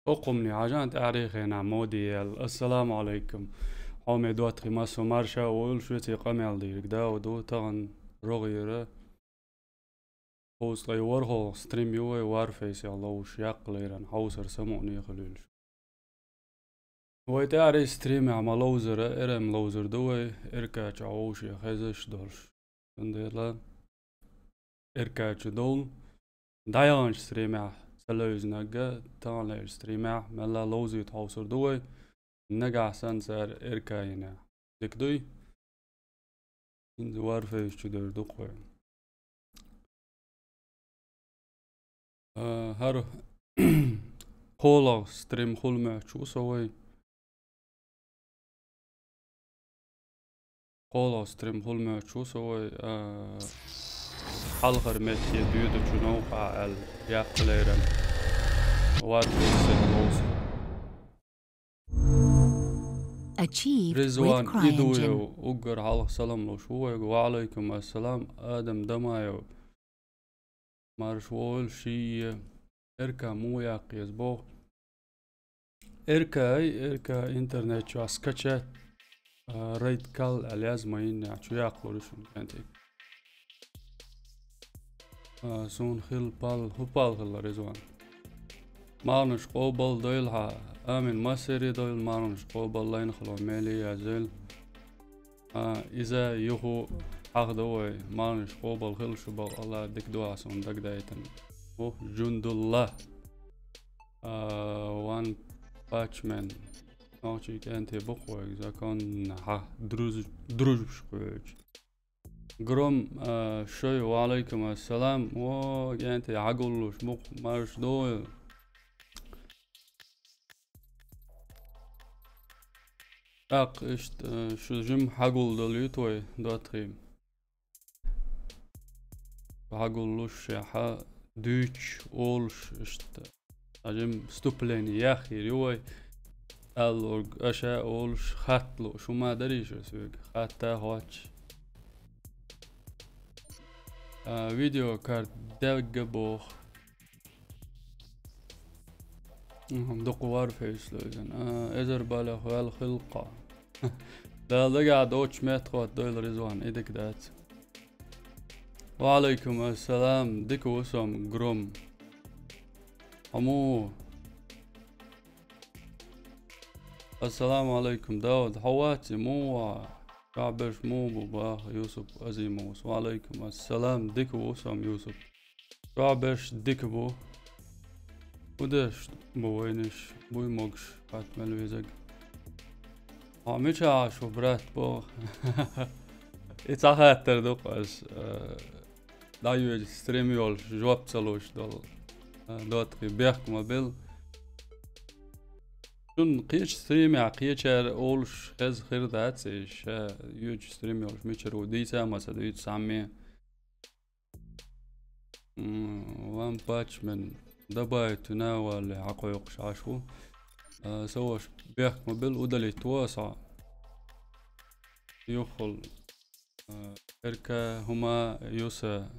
أقومني عجان تاريخي نعمودي السلام عليكم حومي دوات خماسو مارشا والشوتي قميل ديرك داو دو تغن رغيرة هوس لي ورغو ستريم يوي وارفيسي الله وشياق ليران حوسر سمعني خليل ويتاري ستريم عملوزر إرم لوزر دوي إركاج عوشي خيزش دولش انديلا إركاج دول دايانش ستريم سلوز نجا تانير ستريم ملا لوزي تحوسر دوي نجع سنسر إركاينا دكدوي إن زوار في شدر دقوي هر قولا ستريم خلمة شو سوي قولا ستريم خلمة شو سوي حلقر متي بيودو جنوقع الياقليرن وارفي سهلوز Achieved with رزوان CryEngine. إدويو أقر حلق سلام لو شوي وعليكم السلام آدم دمايو مارشوال شي إركا مو ياقيز بو إركا إنترنت شو أسكتشت ريت كال اليازمين شو ياقلورشون كانتي سون خيل بال هبال خل رزوان مارنش قوبل دويلها آمن ماسيري دويل مارنش قوبل لين خلو ميلي يازيل إذا يخو حق دوي مارنش قوبل خل شبال الله دك دوا سون دك دايتن جند الله وان باتشمان نوشي كانتي بقوة إذا كان دروج بشقوج قرم شوي وعليكم السلام كانتي عقلوش بق مارش دوي اشت شو جم حقول دليتوي دواتريم حقولوش يا دوش اولش اشت أجم ستوبليني يا أخي ريوي الورج أشياء أولش خاتلو شو ما دريش سوق خاتا هواتش فيديو كارت دق بوخ دقوار فيس لوزن إزر بالغ والخلقة لا دقع دوتش متر دويل رزوان إيدك دات وعليكم السلام ديك وسم قرم أمو السلام عليكم داود حواتي مو شعبش مو بباخ يوسف أزيموس وعليكم السلام ديك وسم يوسف شعبش ديك بو ودش بوينش بوي موقش فات ملويزق عميش عاشو برات بو إتاخاتر دوقاش دايوج ستريميول جواب تسلوش دول دوتري بيحكم مابيل شون قيش ستريمي عقيشر أولش خز خير داتسيش يوج ستريميول ميشر وديسا مسا يوج سامي وان باتش من دباي تناول عقويق شاشو سوش بيحكم مابيل ودلي تواسع يوخل إركا هما يوسا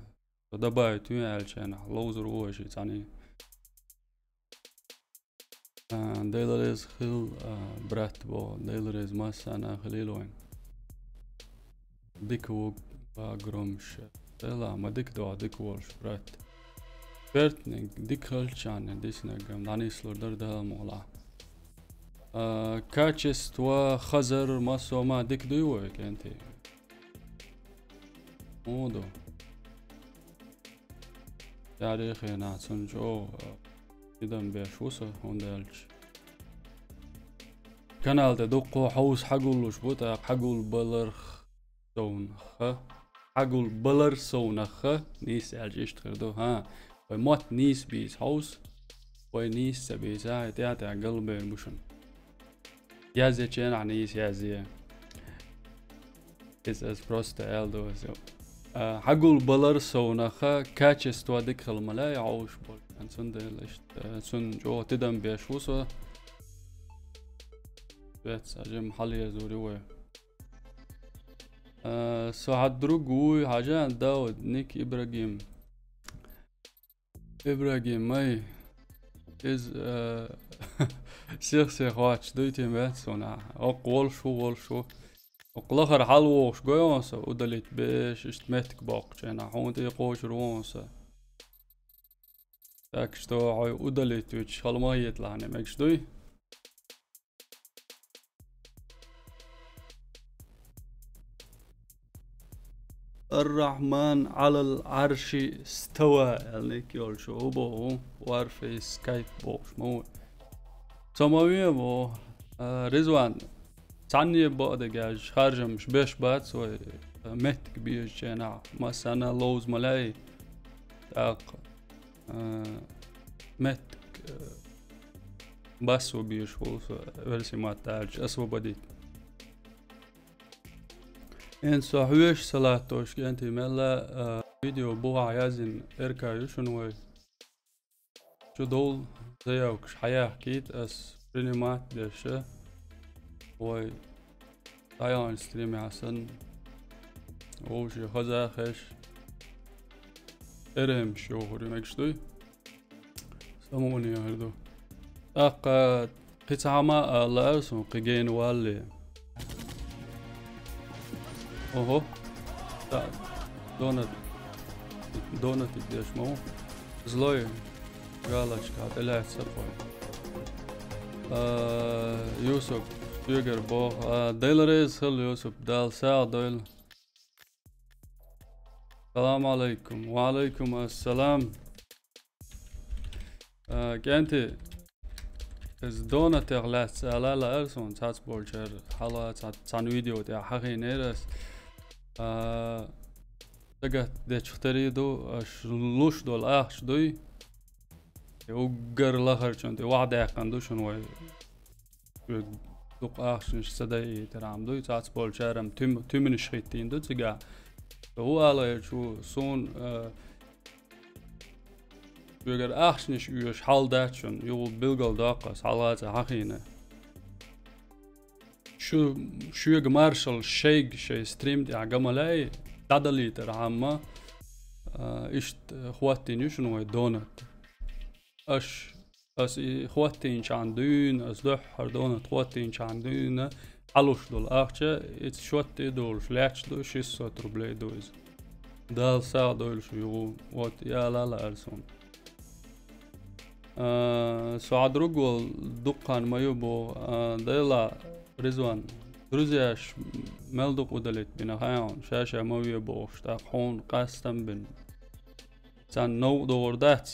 دباي تناول شان لوزر وشي تاني ديلريز خيل برات بو ديلريز ماس أنا خليلوين ديكو باقرمش ديلا ما ديك دوا ديك وولش برات بيرتنيك ديك خلشان ديسنا قرم داني سلور دردها مولا كاتشست وخزر ماسو ما ديك دويوك انتي مودو تاريخي ناتسون جو إذن بيشوسه هوندالش كانال تدقو حوس حقول شبوتا حقول بلرخ سونخ حقول بلر سونخ نيس الجيش تخردو ها وموت نيس بيس حوس ونيس سبيسا تياتا قلبي المشن يازي تشين عنيس يازي is as prost الدو حقول بلر سونخ كاتشس توادك خلملاي عوش بول سن دلشت سن جو تدم بيشوسه بيت أجم حالي زوري وي سو هدروغوي حاجان داود نيك إبراهيم ماي is سيخ واتش دويتي ماتسونا أقول شو وقلخر حلوش جوانسا ودلت بيش اشتمتك باقشنا حون تيقوش روانسا تاكشتو عاي ودلت ويش خلما يطلعني مكشدوي الرحمن على العرش استوى يعني كيول شو بو وارفي سكايب بوش مو سماوية بو رزوان تعني بعد جاج خارجة مش بيش بات سوي متك بيش جنا مثلا لوز ملاي تاق متك بس وبيش هو ورسي ما تاج اسو بديت ان صحوش صلاتوش كنتي ملا فيديو بوها يازن اركا يشنوي شو دول زيوكش حياة حكيت اس برينيمات ديشة وي طيان ستريمي حسن وشي خزاخش ارهم شوهري مكشتوي سموني يا هردو اقا قطعما لأسو قيجين والي اوهو دونت ديش مو زلوي قالش كات الهت سفوي يوسف يقر بو ديلريز خل يوسف دال ساعة ديل السلام عليكم وعليكم السلام كنتي از دونت اغلات سالا لا ارسون تاتس بولشر حالا تان فيديو تاع حقي نيرس تقت ديتشتري دو لوش دول اخش دوي وقر لاخر چونتي واحد اقندو شنو دوق اخش نش سداي ترام دوي تاتس بولشرم تمن شخيتين دو تيغا هو على شو سون بيقر اخشنش يوش حال داتشون يو بلغل داقس حالات حقينه شو مارشال شيك شي ستريم دي عقملاي دادلي ترعما اشت خواتي نشنو دونت اش خواتي عندون اس دحر دونت خواتي عندون حلوش دول اخشة اتس شوتي دول فلاتش دول شيسو تروبلي دوز دال ساعة دول شو يغو وات يا لا ارسون سعد رجول دقان ما يبو ديلا رزوان درزياش ملدق ودلت بنا هاون شاشة ما يبو اشتاق حون قاستم بن سان نو دور دات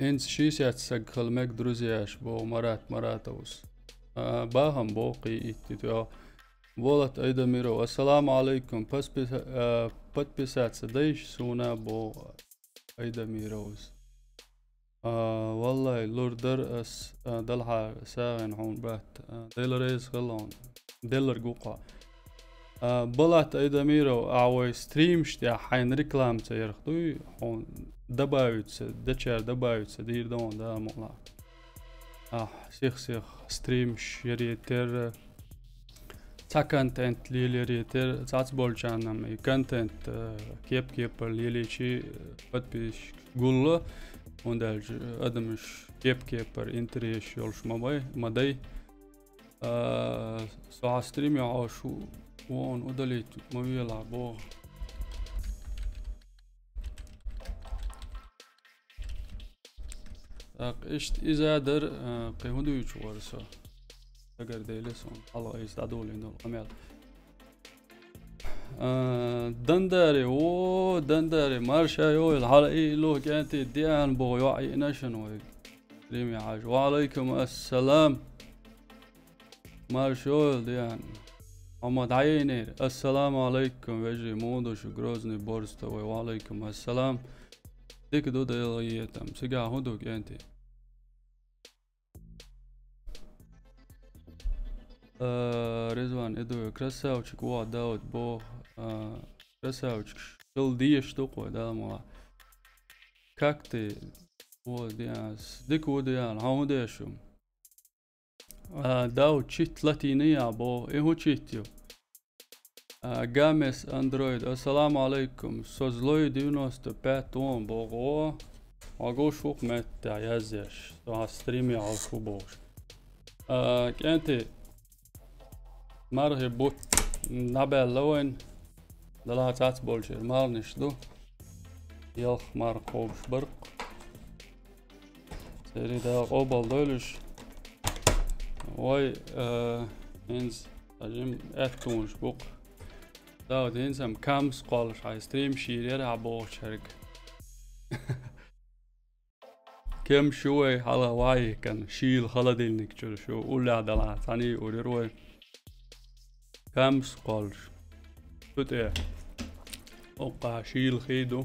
انس شيسيات سقل مك درزياش بو مرات اوس باهم بوقي اتتو ولت ايدا ميرو السلام عليكم подписать سديش سونا بو ايدا ميروز والله لوردر اس دلها ساغن هون بات ديلريز غلون ديلر قوقا بلات ايدا ميرو اوي ستريم شتيا حين ريكلام تيرخدوي هون دباوتس دچار دباوتس دير دون دا مولا سيخ ستريم شريتر تا كونتنت ليليتر تاعت بولشانم كونتنت كيب ليليشي подпис قول وندالج ادمش كيبر انتريش يولش ماي ساعة ستريم يعاشو وون ودليت ما يلعبوه اشت اذا در قيهودو يشورسا اگر ديلسون الله يستعدول عندهم عمل دندري مارشا يو الحلقي لو كانت ديان بو يوعي نشنو ريمي عاج وعليكم السلام مارشا ديان محمد عينير السلام عليكم وجي مودوش جروزني بورستوي وعليكم السلام ديك دو ديليتم سيقا هدو كانتي رضوان ادو красавчик وا داود بو красавчик شل دي штуку да мала как ты вот диас дику диан хаудэшу داود чит латиния бо эхо читио Games Android, assalamu alaikum. Sozloj 95 on bogo. Ago šuk mette jazješ. So streami alku boš. Kenti marhe bot nabel loen. Dala tats bolcher marnish do. Yalk mar qobsh برق. سيري دا قوبل دولش. واي إنز أجيم أفتونش بوق. دا دينسم كامس قالش هاي ستريم شيرير عبوش شرق. كم شوي على واي كان شيل خلدينك جل شو ولا دلع ثاني وريروي. كامس قالش. شوت إيه. أوقع شيل خيدو.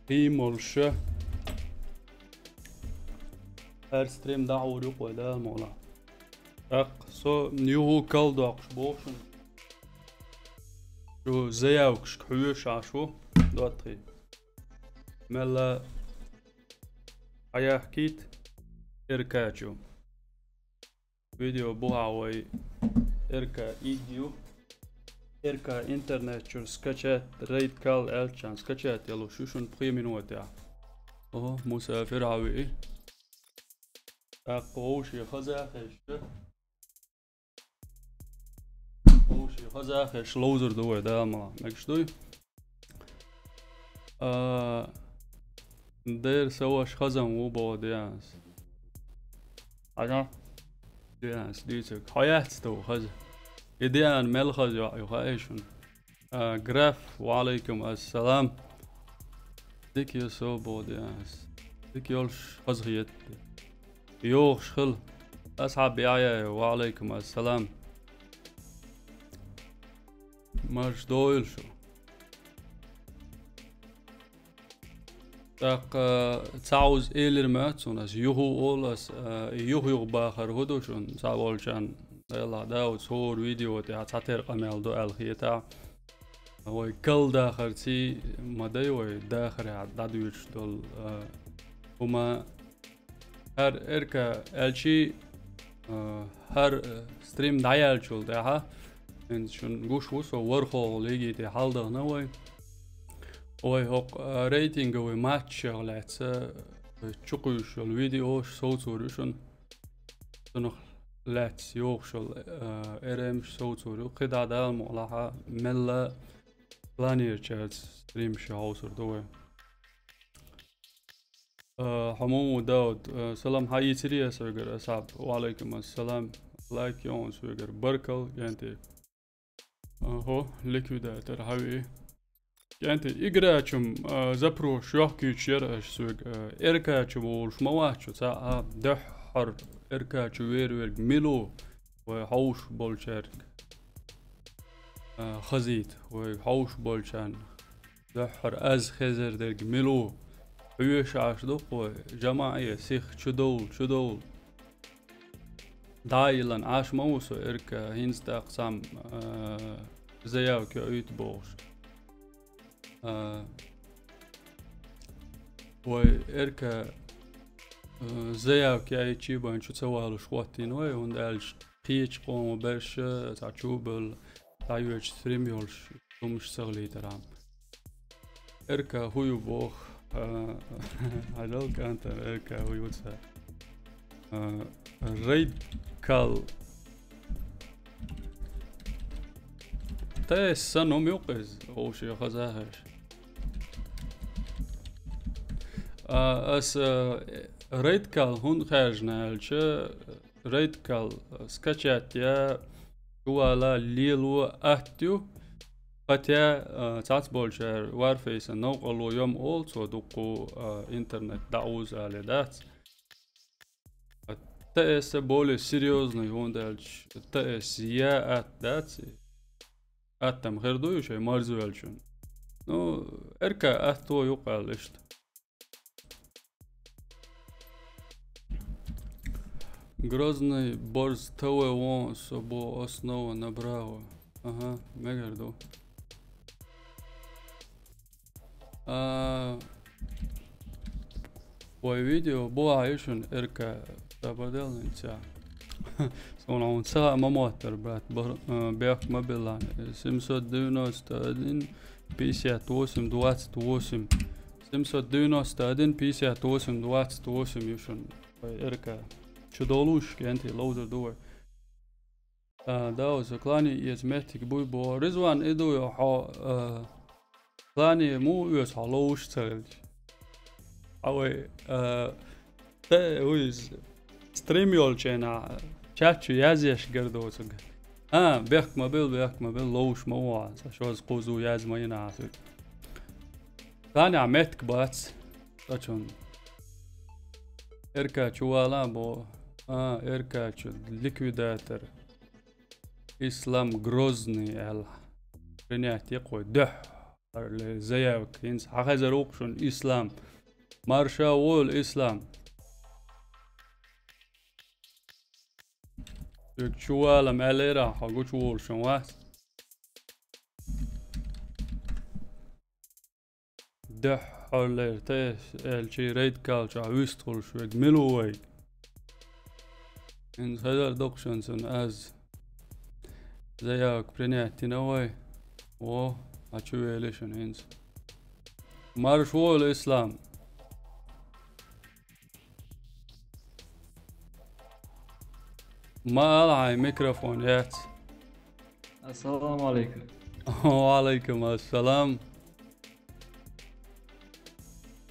قيمولش. هر ستريم دعو ريقو دا مولا. سو نيوهو كال داقش بوشن. شو زياوكش كحوش عشو دواتري. ملا حكيت إركاجو. فيديو بوهاوي إركا إيديو. إركا إنترنت شو سكتشات ريد كال ألشان سكتشات يلو شوشن بريمينوات يا. مسافر عوي. قوشي خزاخش قوشي خزاخش لوزر دوي داملا مكشدوي دير سواش خزم وبو ديانس عجا ديانس ديتك حياتستو خز يديان ملخز يخايشن جراف وعليكم السلام ديك يسو بو ديانس ديك يولش خزغيت يوخ شخل أصحاب يايا وعليكم السلام ماش دويل شو تاق تعوز إيلر ماتسوناس يوهو أولاس يوهو باخر هدوشون تعوالشان يلا داود صور فيديو تاع تعتير قميل دو الخيتا هو كل داخر تي مدايوي داخر عدادويش دول هما هر إركا ألشي هر ستريم دايال شول داها إن شون جوش وصو ورخو ليجي تي حالده نوي وي هوق ريتينج وي ماتش شغلات تشوقيش الفيديوش صوتوريشون تنخ لات يوخشل إرمش صوتوري وقدا دال مقلعها ملا بلانير شات ستريم شهوسر دوي حمو داود سلام هاي تريا سوغر أصحاب وعليكم السلام لايك يون سوغر بركل يعني هو ليكودا ترهوي يعني إجراچم زبرو شوكي شيرش سوغ إركاچم ولش مواچو تا دحر إركاچو وير ميلو وحوش بولشرك خزيت وحوش بولشان دحر از خزر درج ميلو ويش عاش دوق جماعية سيخ شدول دايلان عاش موسو إركا هينز تاقسام زياو كأيت بوش وإركا زياو كأيت شيبان شو تسوالو شواتين وندالش قيش قوم برش تعشوبل تعيوش ثريميولش ومش سغلي ترام إركا هويو بوخ هلو كانت إركا هويو تسا ريد كال تاس سنو ميوقز أو شي خزاهش أس ريد كال هون خارجنا الش ريد كال سكتشات يا ولا ليلو أهتيو قتيا تعتبولشر وارفيس نوقلو يوم أولتو دوقو إنترنت دعوز على دات تأس بولي سيريوزني هون دالش تأس يا أت داتسي أتم غير دويو شي مارزو يلشون نو إركا أهتو يقال إشت Грозный борз توه وان собо основа набрало. Ага, мегардо. Ой видео была ишун эрка табаделница. Såna hon sa mamoter brat бях мобила 791 58 28 791 58 28 يوشن إركا شدولوش كأنتي لوزر دوي داوز كلاني يزمتك بوي بو رزوان إدو يحا كلاني مو يوس حلوش تغلج أوي ويز ستريميول جينا تشاتشو يازيش قردوسك بيحك مابيل لوش موعد شوز قوزو ياز ما ينعسك كلاني عمتك باتس تشون إركا شوالا بو إركا ليكويداتر إسلام غروزني ال رنيات يقوي دح زيك ينس حخز روقشون إسلام مارشا وول إسلام يك شوالا ماليرا حقوش وول شون واس دح حولير تيش الشي ريد كالشا ويستغل شويك ملووي إنس هذا دوكشنسون أز زيك برنيات تنوي و أشوي ليشون إنس مارش وول إسلام ما ألعب ميكروفون يات السلام عليكم. وعليكم السلام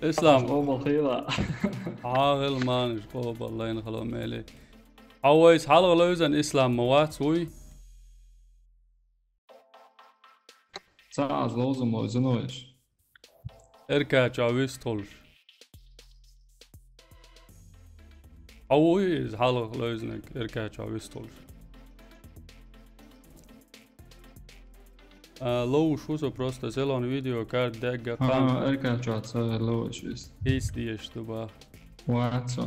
إسلام قوم خيرا. عاقل ما نشقوب الله ينخلو ميلي عويس حلو لوزن إسلام موات سوي ساعة لوزن موزنوش إركا جاويس طولش عويس حلو لوزنك إركا جاويس طولش لو شو سو بروستا زيلون فيديو كارد دقة قام اركع جات صار لوش بس هيس ديش تبا واتس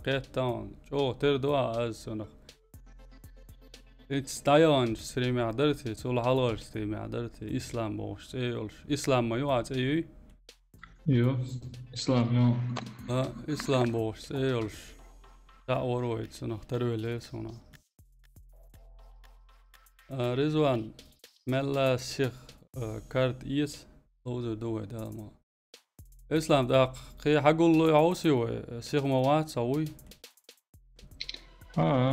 قيت تاون شو تردوا أزسونخ إنت ستايون ستريمي عدرتي تقول حلوش ستريمي عدرتي إسلام بوش تيولش إسلام ما يوعد أيوي يو اسلام يو إسلام بوش تيولش دعورويت سنخ تروي ليسونا رزوان ملا شيخ كارت إيس لوزر دوي دالما إسلام داق قي حقول له يعوسي وي شيخ موات سوي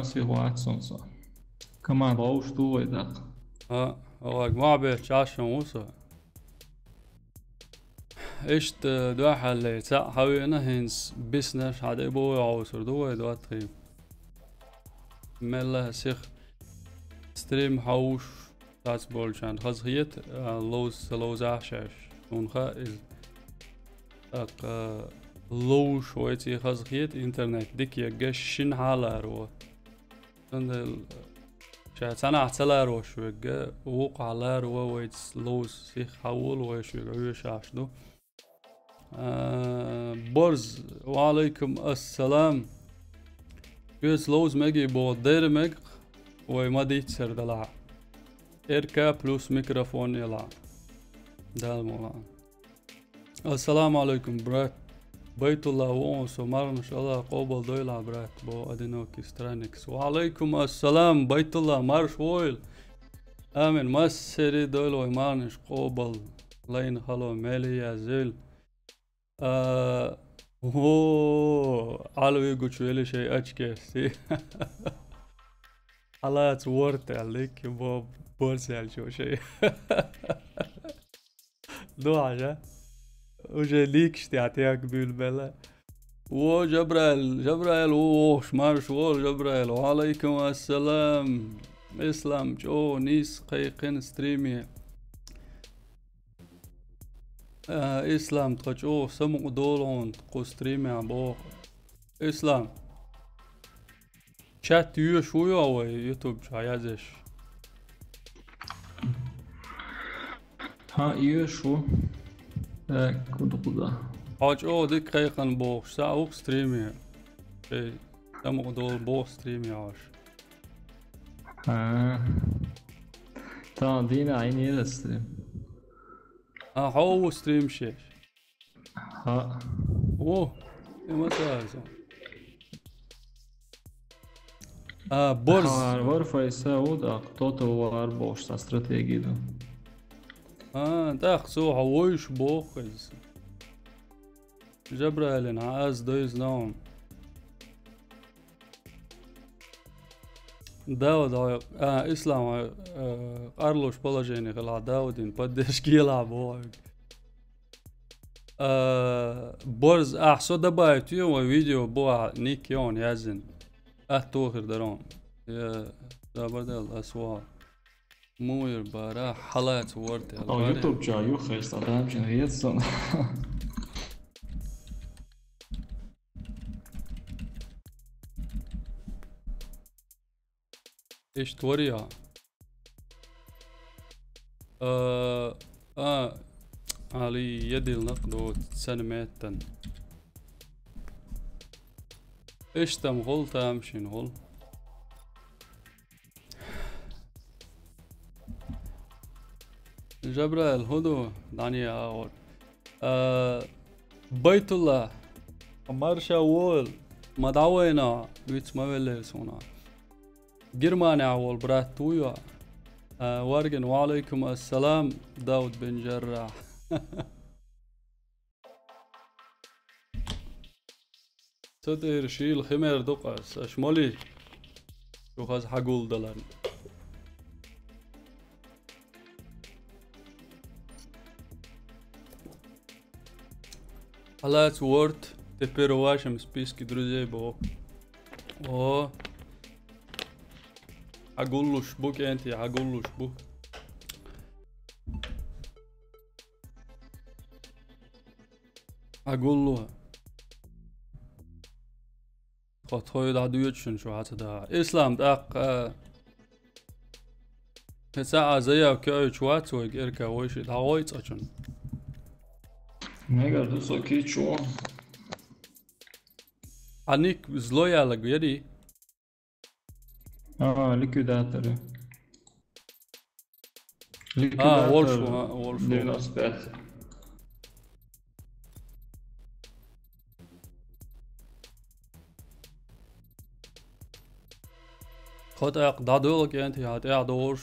سي واتسون صح كمان روش دوي داق هو ما بيت شاشة موسى إشت دوحة اللي تاع حوينا هنس بسنش حد إبوي عوسر دوي دوات خيم ملا شيخ ستريم حوش تاس بولشان خزخيت لوز عشاش ونخا لوش ويتي خزخيت انترنت ديك يقشن حالارو عند شاتنا احتلارو شوية وقع لارو ويتس لوز سيخ حول ويشوية عيوشاش دو برز وعليكم السلام يس لوز مجي بود دير مج وما ديتسر دلع إركا بلوس ميكروفون يلع دالمولا السلام عليكم برات بيت الله وونس ومر إن شاء الله قوبل دويلع برات بو أدينوكي سترانكس وعليكم السلام بيت الله مارش وويل آمين مسري دويل ويمانش قوبل لين خلو ميلي يا زيل علو يقول شويلي شيء أشكي حالات ورت عليك بو بورسال شو شيء دو حاجة وجه ليك اشتيعتيك بالبلا جبرائيل شمار شوال جبرائيل وعليكم السلام إسلام جو نيس قيقين ستريمي إسلام تقو سمو دولون تقو ستريمي عبو إسلام شات شوية أو يوتيوب شايزش شو كنت قدا حاج ديك قيقن بوش ساعة ستريمي شي سمو دول بو ستريمي عاش تا دينا عيني الستريم هو ستريم شيش إيه اوه ايه مساء برز Varför Sauda кто-то var sa strategiju. داخ سو عويش بوخز جبرائيل عاز دويز نوم داود اسلام قارلوش положение غلا داودين بدش يلعب هو برز احسو دبايت يوم فيديو بوا نيكيون يازن توخر درون يا دابردل اسوا موير بارا حالات ورتي YouTube جايو خيست adam için hiyetson. ايش توريها علي يدي النقد سنميتن ايش تم غول تامشين غول جبرائيل هدو دعني اول بيت الله مرشا وول مدعوينا بيت ما سونا جرماني اول برات تويا وارجن وعليكم السلام داود بن جراح تدير شيل خمير دقس اشمالي شو خاز حقول دلان حالات وورد теперь в вашем списке друзей бо о حقولوش بوك انتي حقولوش بوك حقولوها خاطر دعوتشون شو هذا اسلام داق ساعة زيها كأي شوات ويركا ويش دعوت أشون Negar tu so kiču. عنيك زلويا لقيدي Likvidatori. Wolf 95. خاطر دادولك انتي هات دورش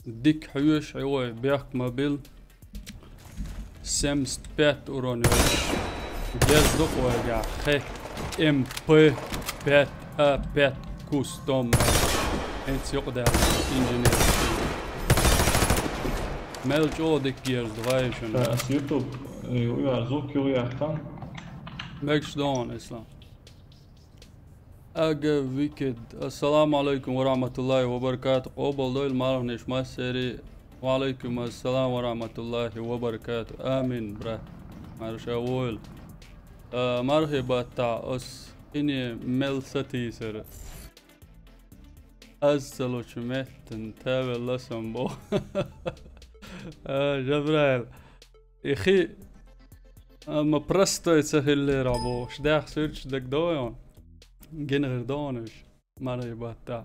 ديك حيوش عوي بيحك مابيل سمست بيت اورونيو جاز دوق ويقع خي ام بي بيت بيت كوستوم انت يقدر انجينير ملج او ديك جيرز دوايشن As YouTube uyar zok uyartan. ماكش دون اسلام اجا ويكد السلام عليكم ورحمة الله وبركاته قبل دويل معرف نش ما سيري وعليكم السلام ورحمة الله وبركاته آمين برا مرشا وول مرحبا تاع اس اني ميل ستيسر ازلو شميتن تابل لسن بو جبرائيل اخي ما برستو يتسهل لي رابو شداخ سيرش دك دويون جنغر دونش مرحبا تاع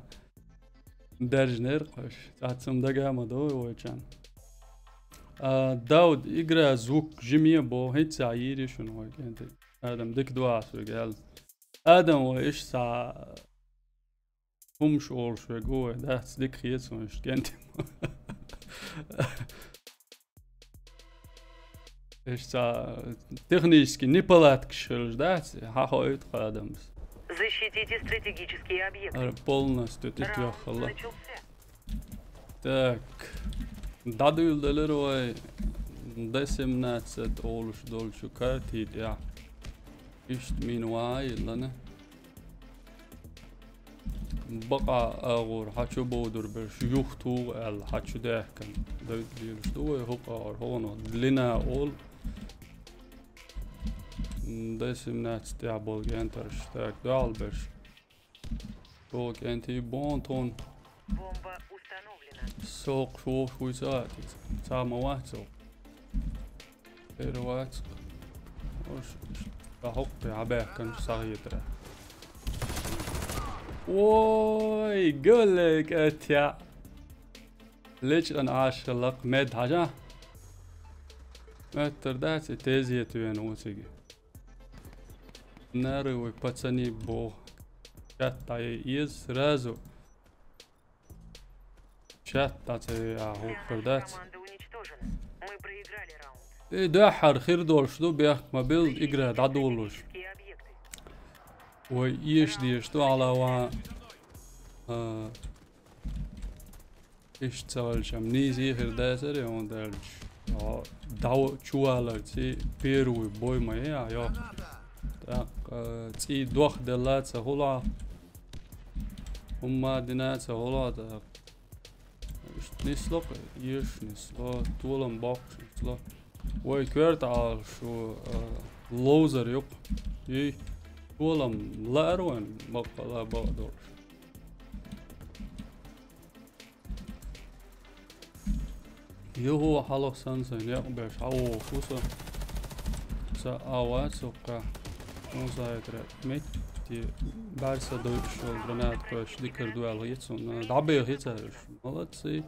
درج نرقش تعتصم دقا ما دوي ويشان داود اقرا زوك جميع بو هيت سعيري شنو هيك انت ادم ديك دواس وقال ادم وايش سا شور شو جوه ده ديك خيت مش كنت ايش سا технически не палаткшил да хахоит хадамс Защитите стратегические объекты. полностью ты Раунд тёхала начался. так دادويل دلروي دسم ناتسد اولش دولشو كارتيد يا اشت مين واي لنا بقى اغور حچو بودر برش يختو ال حچو دهكن دويل ديلش دوي هقار هونو لنا اول دسم ناتس تعبول جانترش تاك دال برش توك انتي بونتون Бомба установлена. سوق شوف ويساتي سامة واحد سوق غير واحد سوق وش بحق عباه كان صغير ترى ووي قولك اتيا ليش انا عاشق مد حاجة متر داتي تيزيت وين وسيجي ناري ويباتساني بو Chatta is razu. Chatta te hukkerdat. Команда уничтожена. Мы проиграли раунд. ده حر خير دول شدو بيخ ما بيل إجراد عدولوش. Стратегические объекты. ويش دي شدو على وا إيش تسأل شمنيزي خير داسر يوم دارش. داو شوالر تي بيرو بوي ما يا. تاق تي دوخ دلات سهولا. هما دينات سهولا تاق. نسلق يش نسلق طولن باقش نسلق. وي كورت على شو لوزر يق يي طولن لا أروان بقى لا بقدر. يهو حلق سنسن يقبش عو فوسا سأوات سوكا نوزايتر ميتي بارسا دوش والبنات كوش ديكر دوال هيتسون دعبي هيتسارش مالتسي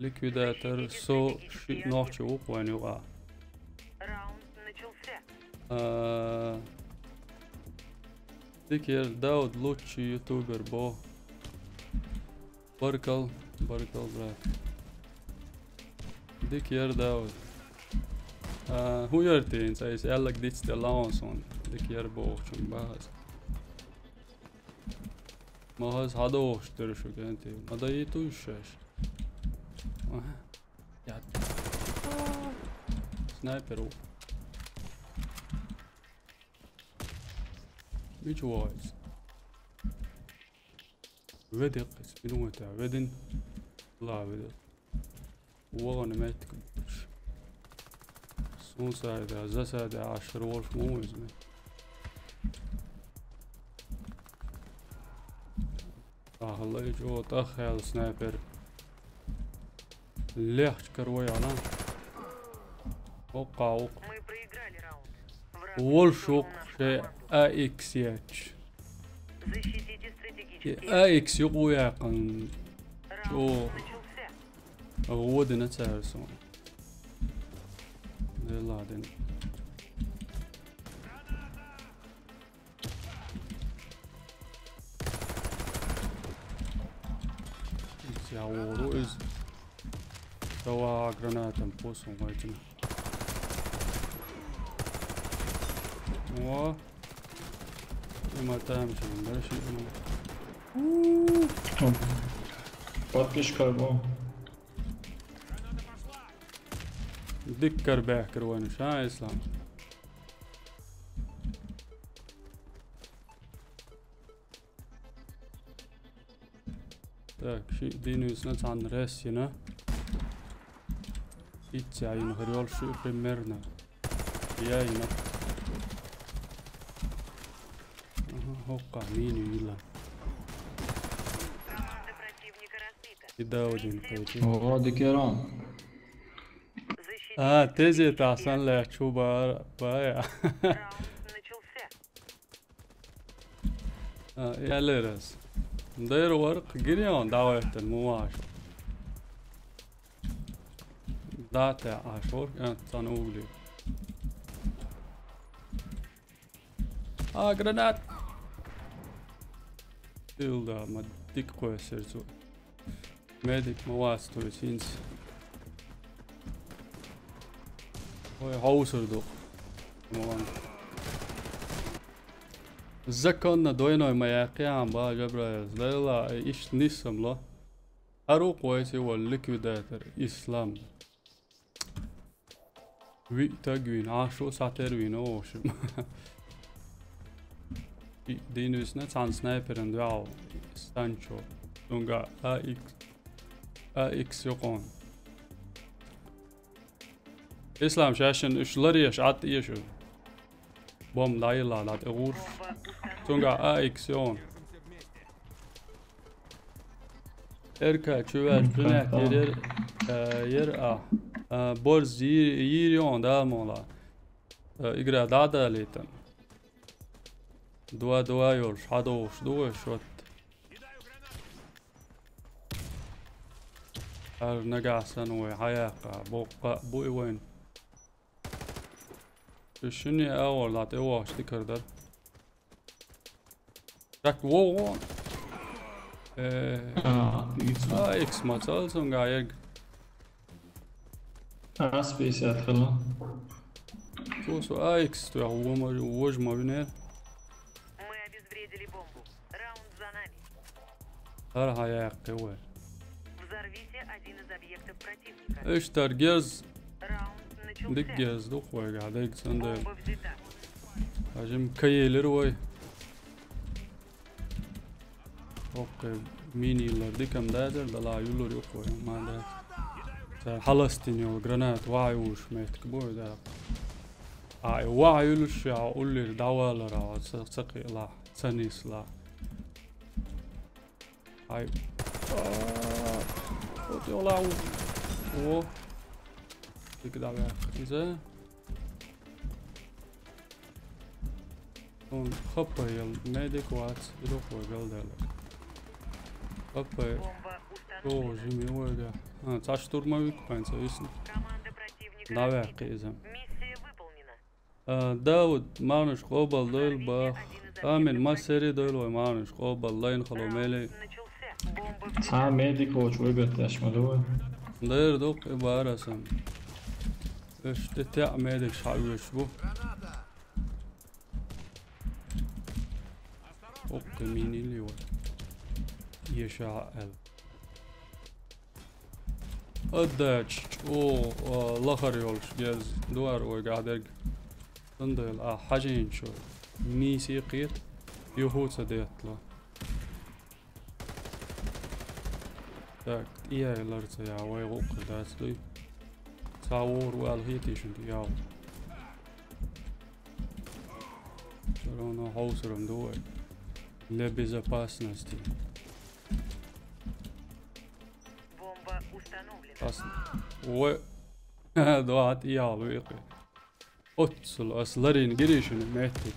ليكويداتر سو شي نوحشي وقوان يوقع Раунд начался. ديكير داود لوتشي يوتيوبر بو بركل برات ديكير داود هو يرتين سايس يالك ديتس دي لانسون ديكير بو شن باز ما هز هذا وشتر شو كنتي ما دا يتوشش يا سنايبر ميش وايز ودق اسمه تاع ودن لا ودق وانا ما تكبرش سون ساعد زا ساعد 10 ولف مو يزمن الله يجو تخيل سنايبر ليح كروي على وقع Мы проиграли раунд. Враг والشوق уничтожил нашу شيء команду. اكس ياتش Защитите стратегические اكس يقوي يقن Раунд начался. غودنا تسارسون يلا دين يا ورؤز سوا جراناتا بوسون وايتنا ما تامش من درشي Подпишка его. دكر بيع كروان شا اسلام так شيء دينو يسنت عن راسينا يتساعين غريول شو примерно ياينا هوقع مين يلا Команда противника разбита. يداودين كويتي О, Дикерон. Защитите. تيجي تحسن لك شو بايع Раунд начался. يا ليرس داير ورق جريون دعوة المواش داتا عاشور كانت تنولي جرانات يلدا ما ديك كويس يرزو ميديك مواستو يسينس هو هاوسر دوق موان زكنا دوينو ما يقيام با جبرايز لا ايش نسم لا هرو كويس هو الليكويداتر اسلام وي تاجوين عاشو ساتروين اوشم دينوس نت عن سنايبر اندواو سانشو دونغا اكس يقون اسلام شاشن ايش لريش عط ايشو بوم لايلا لا تغور Бомба установлена. تونغا اكسيون اركا تشوال بنات ير ير بورز يريون دامولا اقرا دادا ليتن دوا يورش حدوش دوا شوت نقع سنوي حياقة بوي وين شنو اول لا تواش تكردر Sagt, wow. دقيقة سؤال. اكس ما تسالسون قاعد سبيس يدخلها. سو اكس تو هو ما وج ما بينه Мы обезвредили бомбу. Раунд за нами. هر هاي قوة Взорвите один из объектов противника. ايش ترجز Раунд ديك начался. جز دو خوي قاعد هيك سندل Бомба взята. هجم كيل روي اوكي ميني اللي كم دادر دلا يولو يقوي ما ده حلستينيو جرانات واعي ميتك بوي ده اي واعي لش اقول لي دعوة لرا سقي لا سنيس لا اي ولا او ديك دعوة خيزة اون خبا يل ميديك وات يروح وقال ده خبا Бомба او установлена. جيمي وقع تاع штурмовик панца висн Команда противника دعوة разбита. قيزة Миссия выполнена. داود مانش قوبل دول Взорвите باخ один из آمن ما объектов سري دول ومانش قوبل لاين خلو ميلي Раунд начался. Бомба взята. ميديك وشوي بتشملوه. داير دوق عبارة سم ايش تتاع ميدك شعبي وشبو اوكي ميني اللي هو يشعل الداتش او لاخر يولش جاز دوار وقاعد صندل حاجين شو ميسي قيت يهود سديت له تاك إيه لرت يا وي غوق داتلي تصور والهيتي شنت ياو شلون هاوسرم دوي لبезопасности Бомба установлена. أصلا و دوات ياو ويقي أتصل أصلرين قريشن ميتك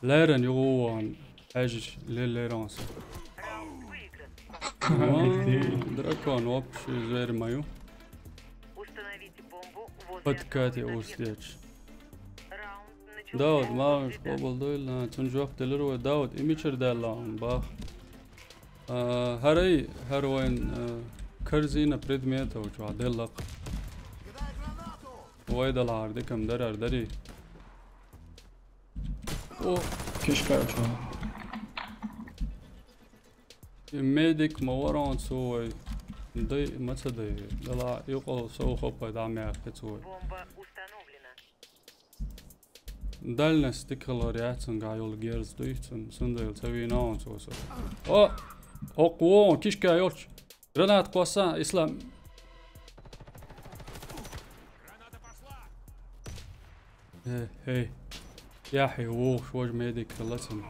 ليرن يغوان أجش لليرانس Раунд выигран. дракон вообще зверь мою Установите бомбу возле подкати одного из устеч объектов. Раунд начался. داود Бомба ماش взята. قبل دول تنجوك تلرو داود إميشر دالان باخ هري هروين كرزينا بريدميت أو شو عدلق وايد العرض كم درر دري أوه كشكا شو. ميديك ما وران سوي دي ما تصدق دلا يقول سو خبا دعمي أخي سوي Бомба установлена. دلنا ستيكلر ياتسن قايول جيرز دويتسن سندل تبي ناون سوسو أوه هقوون كيش كايولش رنات قوسا إسلام هي يا حي ووش وج ميديك لسن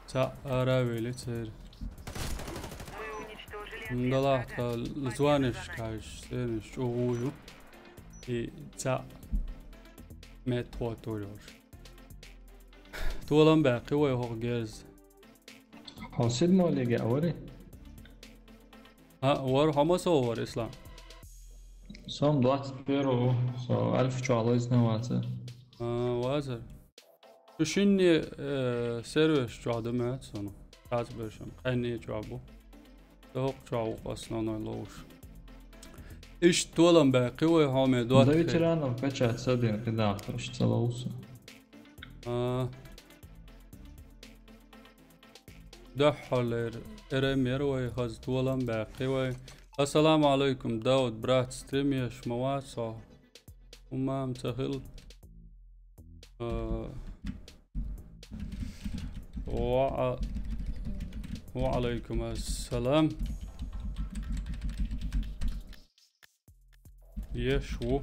تا أراوي لتر Мы уничтожили دلا ответный огонь. لزوانش Победа за нами. كاش سينش أوغويو إي تا ميت توتوريوش تولم باقي ويهوغ جيرز حاسد مالي أولي. ها ور هما صور إسلام سام 20 بيرو سو 1000 شعليز نواته. وازر شني سيرفيس جواد مات سنو تاز برشم قني جوابو دوق جواب أصلا لوش إيش تولم باقي ويهوغ دوات ده بيترانا بكتشات صديق كده عطرش تلاوسه. دحول إرمير ويخز تولم باقي وي السلام عليكم داود برات ستريميش مواسا وما متخل وعليكم السلام يشو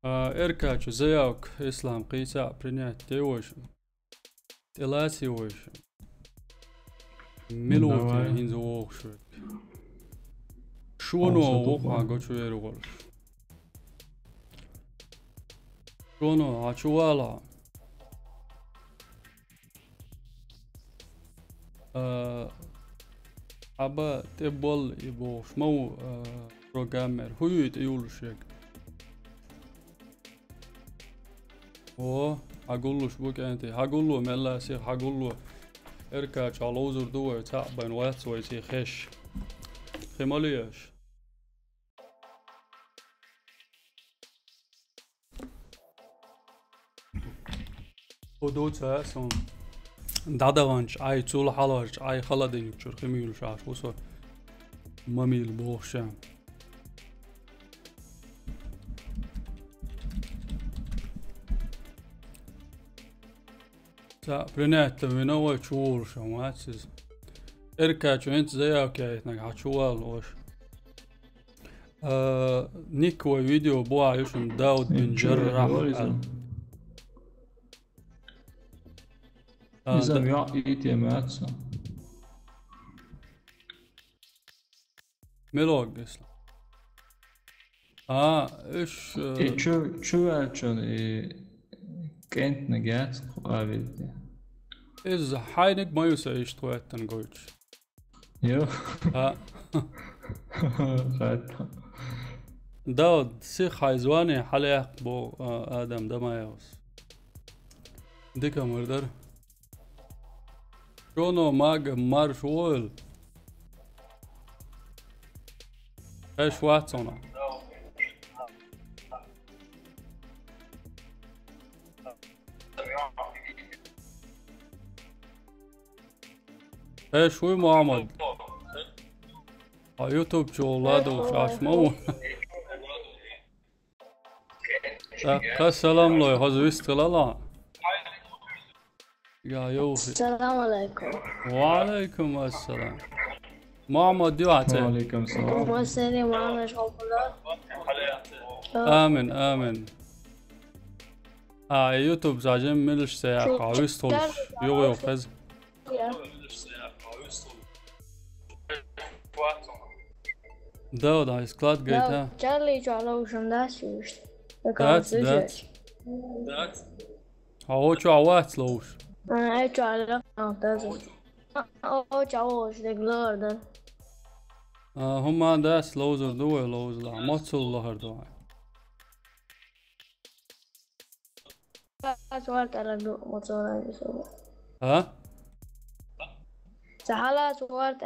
إركاچو زياك إسلام قيسا برينيات تيوش تلاسي وش ملوك دواي. هينز ووخشوك شونو أوسط ووخا وخا. قوشو يرغل شونو عشوالا أبا تبول يبو شمو بروغرامر هو يتيولوشيك اوه هقولوش بوك انت هقولو ملا سيخ هقولو اركا شالوزر دو تعبان واتسوي سي خش خماليش ودوت هاسون دادوانش اي طول حلاج اي خلدين شر خميل شاش وصل مميل بوخشام تا برنات منو تشول شماتس اركا انت زي اوكي نك تشول وش نيكو فيديو بوا يشم داود بن جراح إذا يا إيتي ماتسا ملوج اسلا ايش شو ألشون كنت نجات قابلتي إذا حينك ما يسعيش تويت تنقولش يو ها خدتها داود سيخ حيزواني حليق بو آدم دما يوس ديكا مردر شونو ماج مارش وول ايش واتسونا ايش وي محمد يوتيوب شو ولادو شاش مو السلام لو هذا استغلال يا يوفي السلام عليكم. وعليكم السلام محمد ديواتي وعليكم السلام مسألة معنا شوكولات. آمن آمن يوتيوب زاجم ملش سياق عويستولش يوغيو خز داود عايز كلاد جيتا Charlie جعلو شمداس يوشت. That's هو شو عوات لوش أنا أي جعلو نعتذر. أو جعوش دقلار ده. هما داس لوزر دوي لوز لا ماتسو الله دوي سؤال تلقى مصورة يسوي. ها سهلا سؤال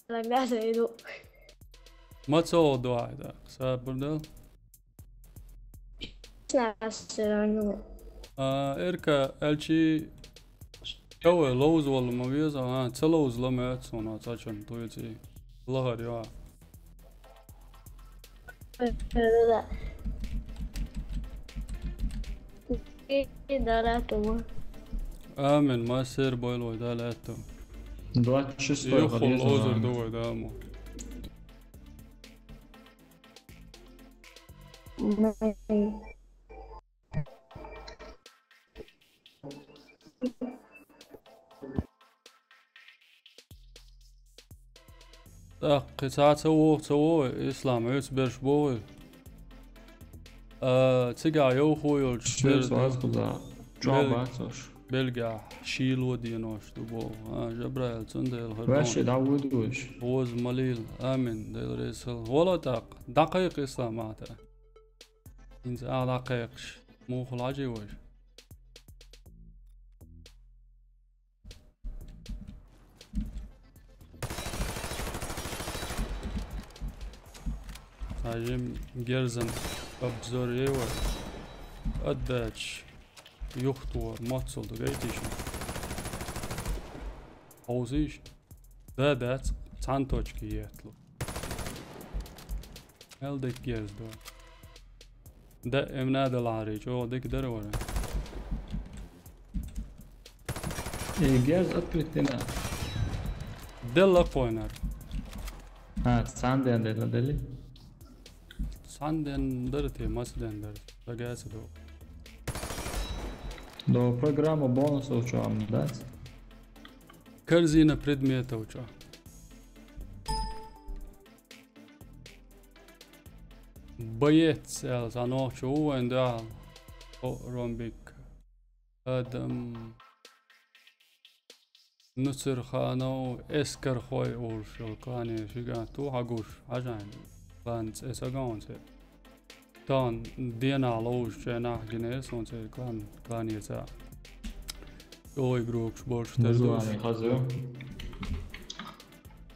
تلقى سيدو. ماتسو دوي دا سابردل ناس رانيو. إركا ألشي توي لوز ولا مبيزا تلوز لما يتسونا تاشن تويتي الله ريوا لا. داراتو. آمن ما يصير بويلو دالاتو دلوقتي شو ستوري يخل غليظة لوزر يعني. دوي دامو قطعة تو إسلام عيس برش بوي تقع يوخو شو يلش سؤال خدا جواب عطش بلقى شيلو دينوش دبو جبرائيل تندل واش الهربون يدعودوش بوز مليل آمن ديل ريسل ولا دقيق إسلام معتا إنزا دقيقش مو خلاجي وش هاجم جرزن أبزور يور أدباتش يخطو ماتسل دقيتيش حوزيش دات تانتوش كياتلو هل ديك جرز دو دا امناد العريج او ديك درورة جاز أبريتنا دل أقوينر ساندي عندنا دلي ساندن درتي مسدن درت دقاس دو دو программа бонусов что вам дать? корзина предметов чё боец за ночью уэндал ромбик ادم نصر خانو اسكر خوي اورش كاني شيغان تو هاغوش عجان بانس اساغونس Dan DNA loos China genees on se klan yesa. Oi groeks borst ter dus. Nazywamy Hazu.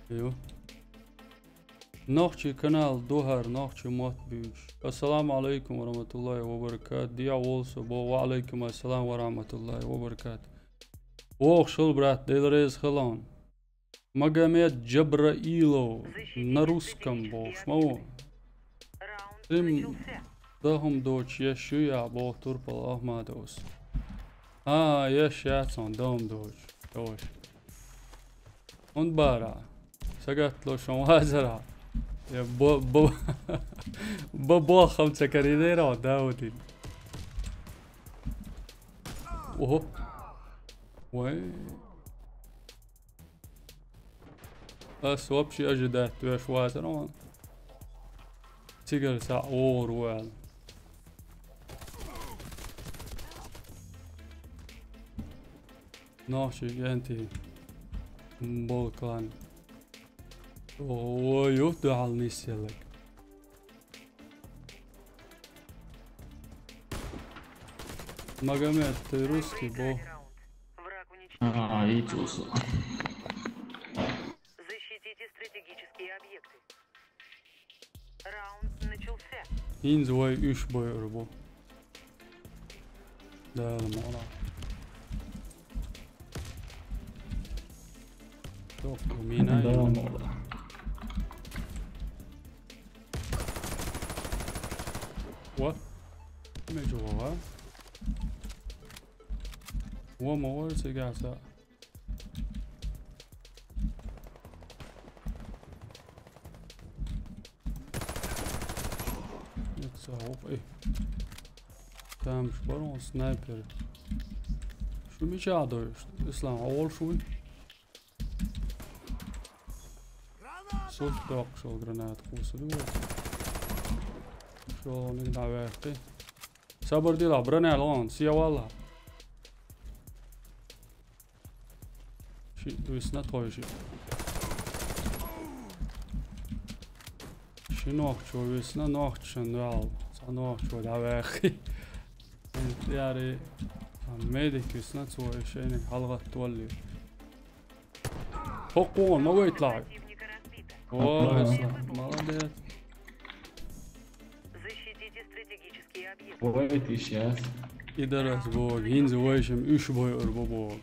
Jo. Nachtje kanaal dohar nachtje matbuş. Assalamu alaikum wa rahmatullahi wa barakatuh. Dia olsa bo wa alaikum assalam wa rahmatullahi wa barakatuh. Ох, шел брат, Делрез Халан. Магомед Джабраилов на русском был. Шмау. Раунд Тим начался. дахом доч яшу я бог турпал Ахмадос. Яш яцон дом доч. Доч. Он бара. سقط له شوازرة يا بابا خمسة كارينيرا داودي اوه وين اسواب شي اجدات يا شوازرة تيجر ساعة اور وال ناشي جانتي بولكان Ой, юхты алны селек. Магомед, ты русский, бо? Проиграли раунд. Враг уничтожен. Итюсу. Защитите стратегические объекты. Раунд начался. Инз вай үш бойыр бо. Да, мала. Çok mina. Devam orada. What? Ne جوا؟ هو موارد سجاسة. يتصاوب إيه. تام شبارون سنايبر. شو ميشادو؟ إسلام أول شوي. صوت داق شو جرانات خوصلي. شو نقدر واقعي صبر دي لابرنا الان سيا والله شي دوسنا تويشي شنو شو ويسنا نوخ شنوال صنوخ شو دا واقعي انت ياري ميديك ويسنا توي شينك حلقة تولي فوقون ما ويطلع Противника разбито. اوه молодец Защитите стратегические объекты. Войт исчез. إدارة بوق هينز وايشم إيش بوي أربع بوق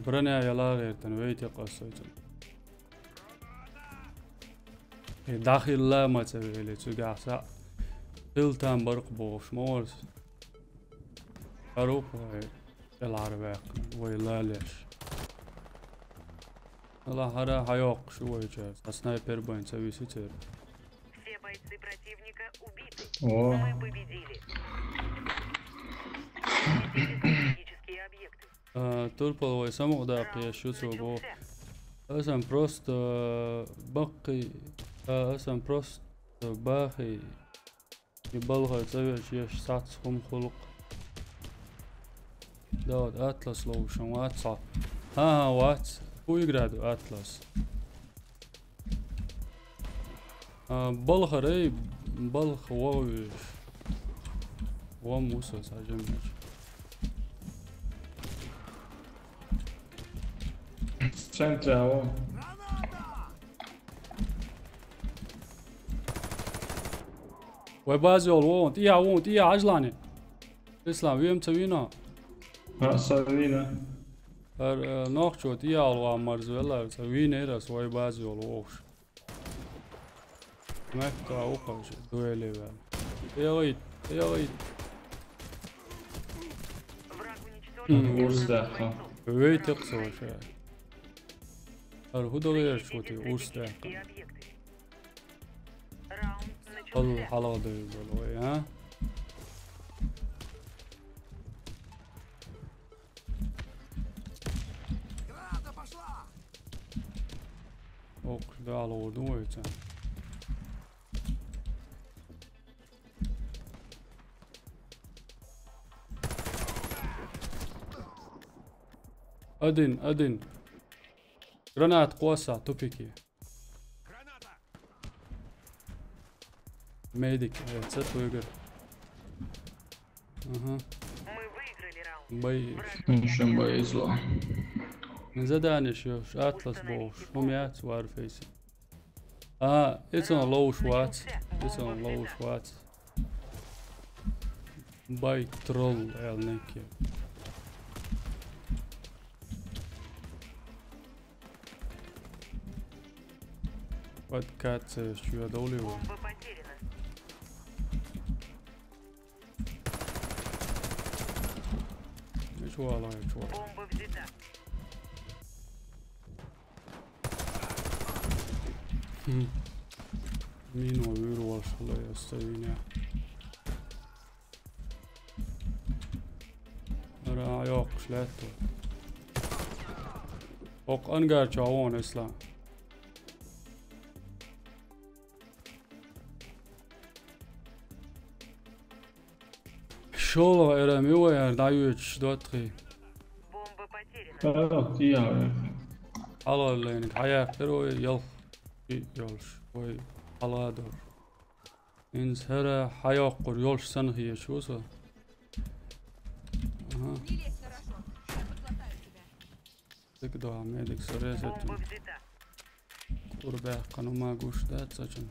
برنا يلا غير تنويت قصيتم داخل لا ما تسوي لي تقع ساعة تلتان برق بوش مورس أروح العرباق ويلا ليش الله هذا حيوق شوي جاز سنايبر بين تسوي ستر Все бойцы противника убиты. О, Мы победили. Защитите стратегические объекты. تربل ويسمع داقي شو تسوي اسم بروست بقي اسم بروست باخي يبلغ تسوي شيش ساعة خم خلق داد أطلس لو شن واتساب ها وات هو يقرأ أطلس بلغ ري بلغ واوش وموسى ساجمش central. وبازول وونت يا عجلاني اسلام ويم تسوينا Savina. ناخشوت يا الله مرزولا تسوينا راس وبازول ووش ما تعوقش دويلي بقى يا غيت Враг уничтожен. Урсдахка. ويت يقصوا شيء هو غير شوتي ورستا Стратегические объекты. Раунд الله начался. حلاوة دي ها اوك ده على وضوء أدين جرانات قوسع توبيكي ميديك ست ويقر Мы выиграли раунд. باي نشم بايزلا من زدانش يوش أطلس بوش وميات وارفيسي it's on low شوات it's on low شوات باي ترول نيكي подкат شو دولي و Бомба потеряна. شو والله شو Бомба взята. مين ويرو والله يستوينا أنا يوق شلاتو وق أنقر جاوون إسلام شولا إرامي ويا دايوش دوتري Бомба потеряна. تيا على اللي حياة كرو يل يلش وي على دور إنس هرا حياة قر يلش سنة هي شو سو تقدر عميدك سريسة Бомба взята. قربة قنو ما قوش دات سجن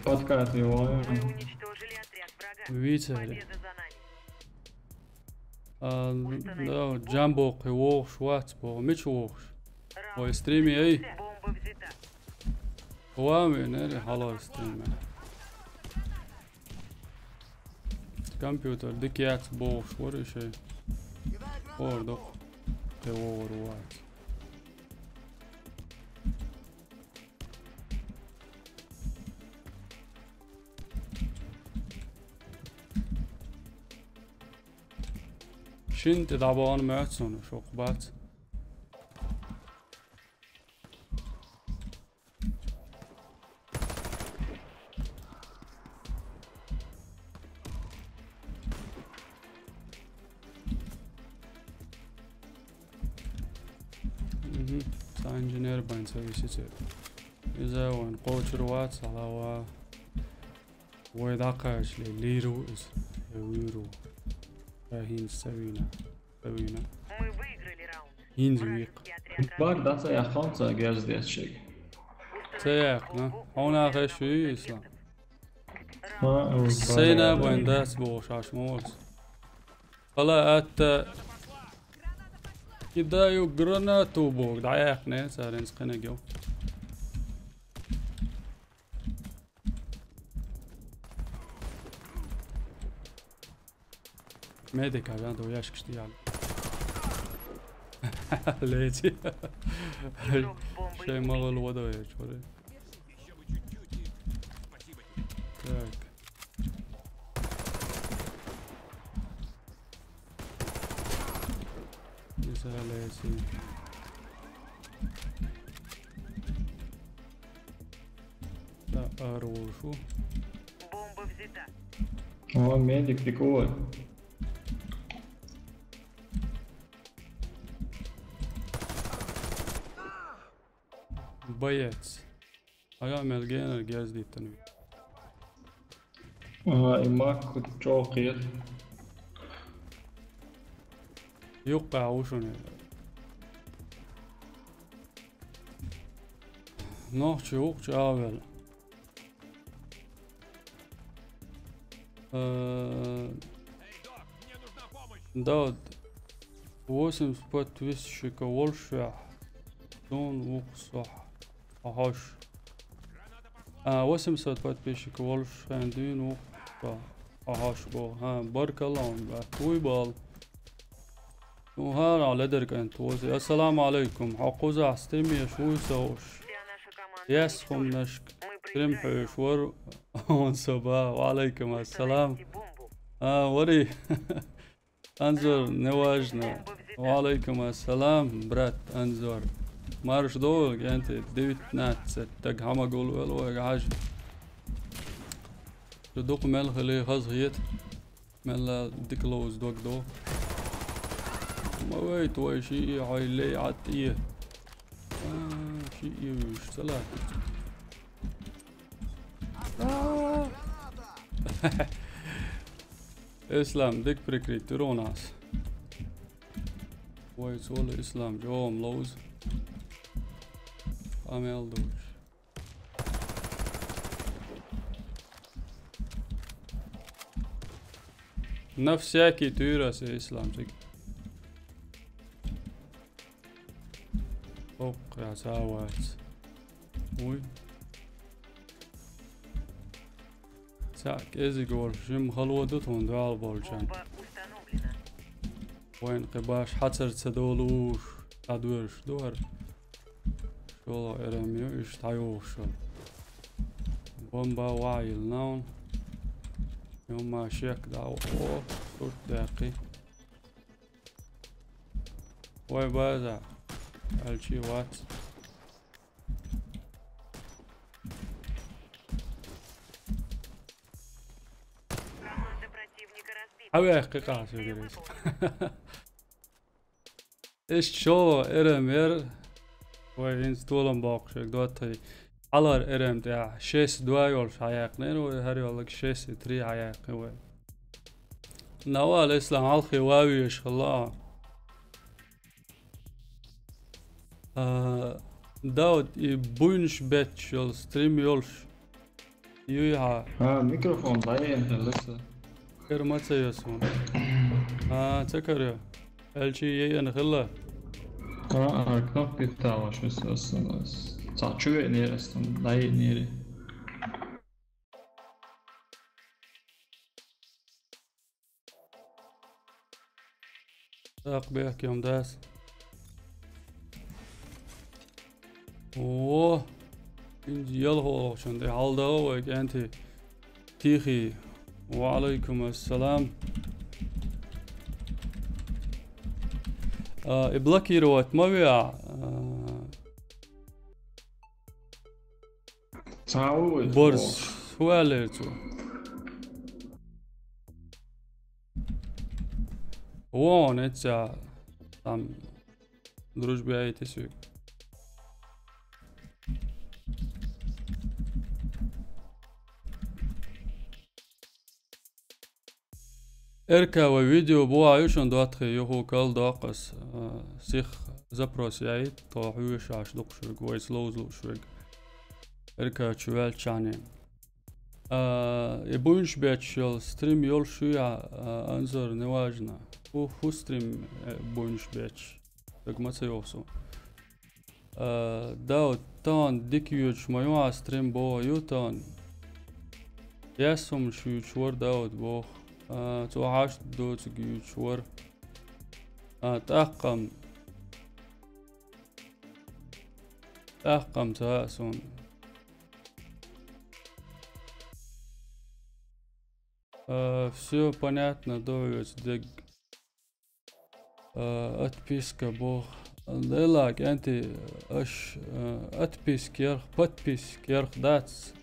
подкат его. Мы уничтожили отряд врага. ويتالي Победа за нами. لا جامبو قووش وات بو مش ووش Раунд ويستريمي اي бомба взята. قوامي ناري حالا ستريمي كمبيوتر ديكيات بوش وري شي وردق قوور وات شنت دعوان ماتسون شوقبات انجينير بنسوي شي إذا وين قوش روات على وا ويدقاش ليرو إس ويرو فاهين سوينا Мы выиграли раунд. ينزويق Вражеский отряд Bak da sa yaxansa gəzdiyət şey. سياقنا هنا غشي إسلام Ha, سينا وين داس بوشاش موز فلا أت كدا يقرنا توبوك دعيقنا سارين سقنا جو ميديك هذا دو ياش كشتي على ليتي игрок с бомбой شيء ما غلو ودا يا شوري так изоляции да оружу Бомба взята. O, medik прикол. боец أعمل جينر جاز دي التنوي İmak çok iyi. يوقع وشون نوخش يوقش أول داد 800 ولشح دون وقصح أهاش 800 подписчиков ولشح دون وقصح أهاش بو ها بارك الله توي بال وهذا على درك أنت وزي السلام عليكم حقوزة استمي شوي سوش Вся наша команда ياسكم уничтожена. نشك Мы ترم проиграли. حشور ونصبا وعليكم السلام Установите бомбу. وري انظر نواجنا Бомба взята. وعليكم السلام برات انظر مارش دول انت ديت نات ستك هما قول ولو حاجة صدق ملخ لي خزهيت ملا ديكلوز دوك دو ما ويت وي شي هاي لي عطيه شي يوش سلام اسلام ديك بريكري تروناس وي سول اسلام جوم لوز عمل دوش نفس ياكي تيراس اسلام زيك فوق يا ساوات وي ساك ازي جول جيم خلودتهم دعال بولشان Бомба установлена. وين قباش حتر تدولوش ادورش دور شو ارميو ايش تايوش بومبا وايل نون يوم ما شيك داو صوت داقي وي بازا الشي وات Команда противника разбита. حوي حقيقة سيجريس ايش شو ارمير وين ستولن باقشك دوتي على ارم تاع شيس دوايول حياقنين وهري والله شيس تري حياقي وين نوال اسلام عالخي واوي ان شاء الله داود يبوينش بيتش يول ستريم يولش يويها ميكروفون ضعيف لسه. خير ما تسيسون تكر الشي ين خلا knop بتاعه شو اسمه صار شو نير اصلا ضعيف نيري. ساق بيحكي يوم داس اوه انجي يلهو عشان دي حالده ويك انتي تيخي وعليكم السلام ابلاكي روات ما بيع تعود بورس هو عليتو وون اتسا tam družbi ايتسوك اركا وفيديو بوا يوشن دواتخي يهو كال داقس سيخ زبروس يعيد طاحوش عش دقشوك ويس لوزلو شوك اركا تشوال تشانين يبونش بيتشل ستريم يول شوية انظر نواجنا هو ستريم بونش بيتش так ما تيوصو داود تان ديكيوش مايوع ستريم بو يوتان ياسم شو شور داود بو تو عاش دو تجيو شور تأقم تأسون все понятно доец дег отписка бог لك انت اش اتبيس كيرخ باتبيس كيرخ داتس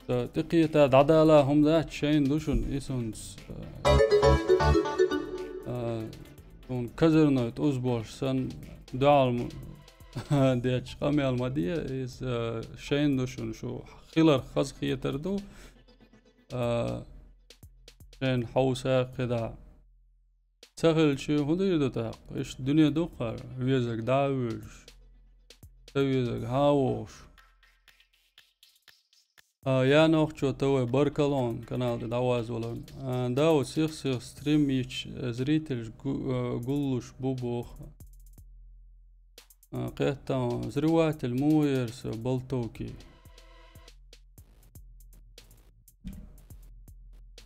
تقية عدالة هم ذات شين دوشن اسونس تون كزرنوت اوزبورش سن دعال ديتش قامي المادية is شين دوشن شو خيلر خز خيتردو شين حوسا قدا سهل شي هدير دوتاق ايش دنيا دوقر ويزك داوش تويزك هاوش يا نوخشو توي بركلون канал دعواز ولا داو سيخ ستريم يش زريتلش قولوش بوبوخ قيتا زروات المويرس بلطوكي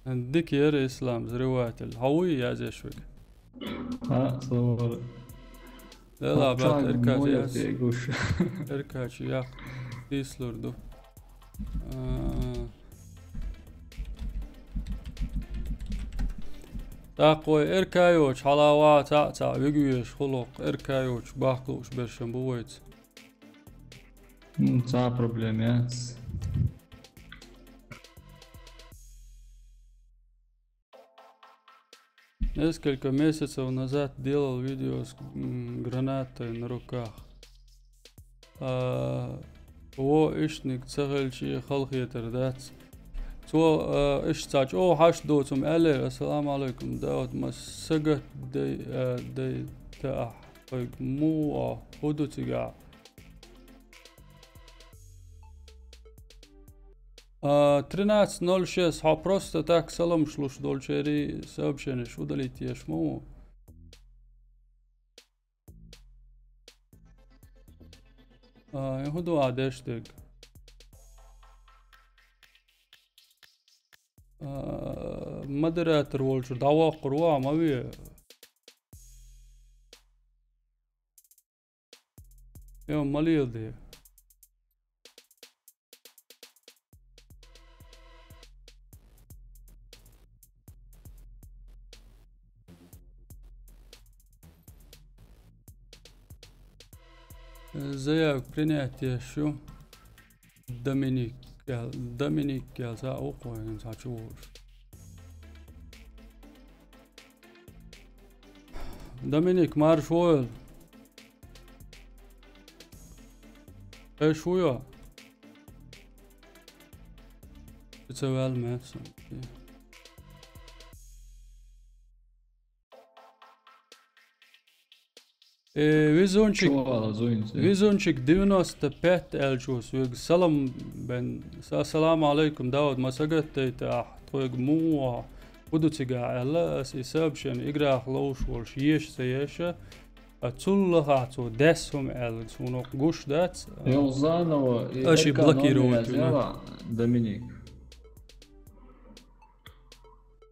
عندك يا اسلام زروات الهوي يا زيشوك صور لا بعد اركاج اركاج يا تيسلوردو تاقوي اركايوش حلاوات تاع بيجويش خلق اركايوش باحكوش برشم بويت صعب بروبليمات несколько месяцев назад делал видео с гранатой на руках. О, ишник цагалчи халхиетер дац. تو اشتاج او هشت دوتم ألير السلام عليكم داود ما سجت دي تأح مو هدو تجا 13.06 ها просто так салам шлуш дольчери сообщение удалить ешь мому هدو عادشتك مدراتر والشو دعوة قروة ما بيه يوم مليل دي زيك برينياتي شو دومينيك يا سا اوقو يعني ساتشوش دومينيك مارش ويل ايش ويا بتسوي الماتس ويزونشك 95 الجوس ويق سلام بن السلام عليكم داود ما سقط تحت ويق مو ودو تيجا الله سيسابشن إقرأ خلوش والشيش سياشة أتولها تو دسهم سونو قوش دات يوزانو أشي بلاكيرو دومينيك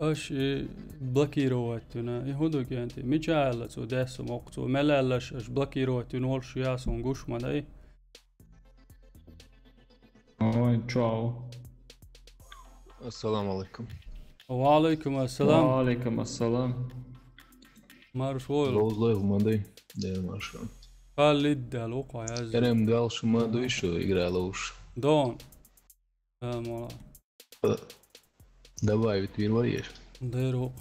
أشي بلاكيرواتنا يهودو كانتي ميجالا تو دسهم وقتو ملالش أش بلاكيرواتنا والشياسون قوش مداي تشاو السلام عليكم وعليكم السلام وعليكم السلام مارشويل لوز مداي ده مارشو خالد الوقع يا زلمة أنا مدالش مداي شو يقرأ لوش دون مولا давай теперь варишь ديرو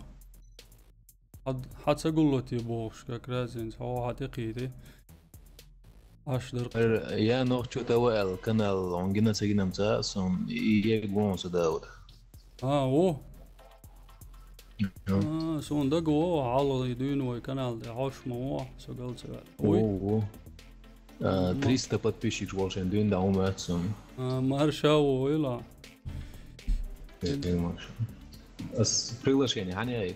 حتى أقول له تيبوش كرازين هو حقيقي أشدر يا نوع شو توال كانال عندنا سجنا مسا سون يجون صداود أوه سون دقوا على يدين وكانال عاش موه سجل سجل اوه 300 подписчиков больше дюн да умеется маршау إلا بس приглашение هني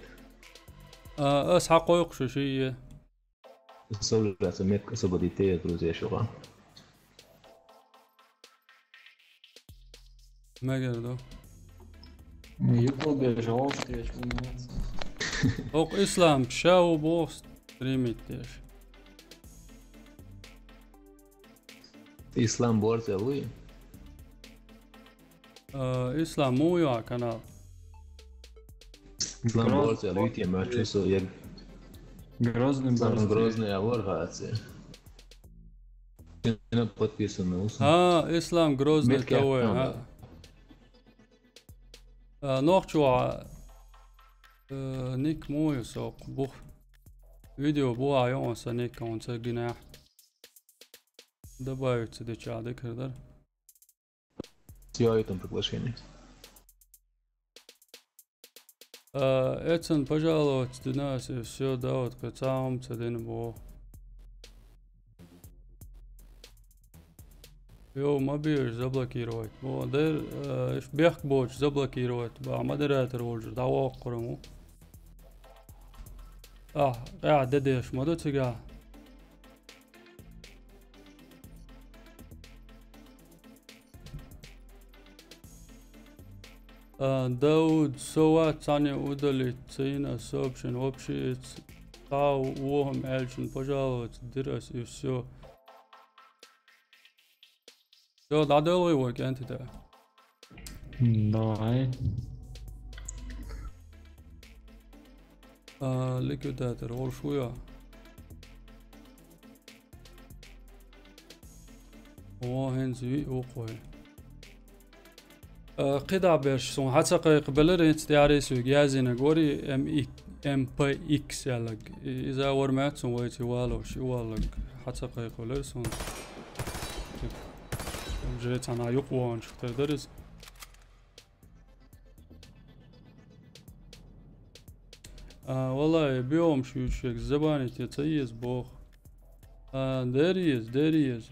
أس حقوق شو شيء الصور اللي سميت كسبة دي تيه تروزي شغال ما قردو يقول بيجاوب تيش أوق إسلام شاو بوست ريميتيش إسلام بورت ألوي إسلام مو يا كنال إسلام بورت ألوي تيه مرشوسو يك Грозный аваргация. أنا подписан إسلام Грозный توي نوخشوا نيك مو يسوق بوخ فيديو بوها يوم سنيك كون سجناح добавить сюда чады кырдар Я этом приглашение. Эцен пожаловать до нас и все да вот к самому цеден бо Йо, мобиль заблокировать. Бо дер бег боч заблокировать. Ба модератор волжер да оқырму. дедеш модо тига. Дауд сова цане удалить цена сообщен вообще тау уом эльчин пожаловать дырас и все. Все, надо его агенты да. Давай. Ликвидатор волшуя. هنزوي وقوي قطع برش سون حتى قبل رنت تعريسو جازينا غوري ام MPX يالك إذا ورمعتهم ويتي والو شي والك حتى قيقو لرسون جيت أنا يقوان شو تدرس والله بيوم شو شيك زباني تتيز بوخ داريز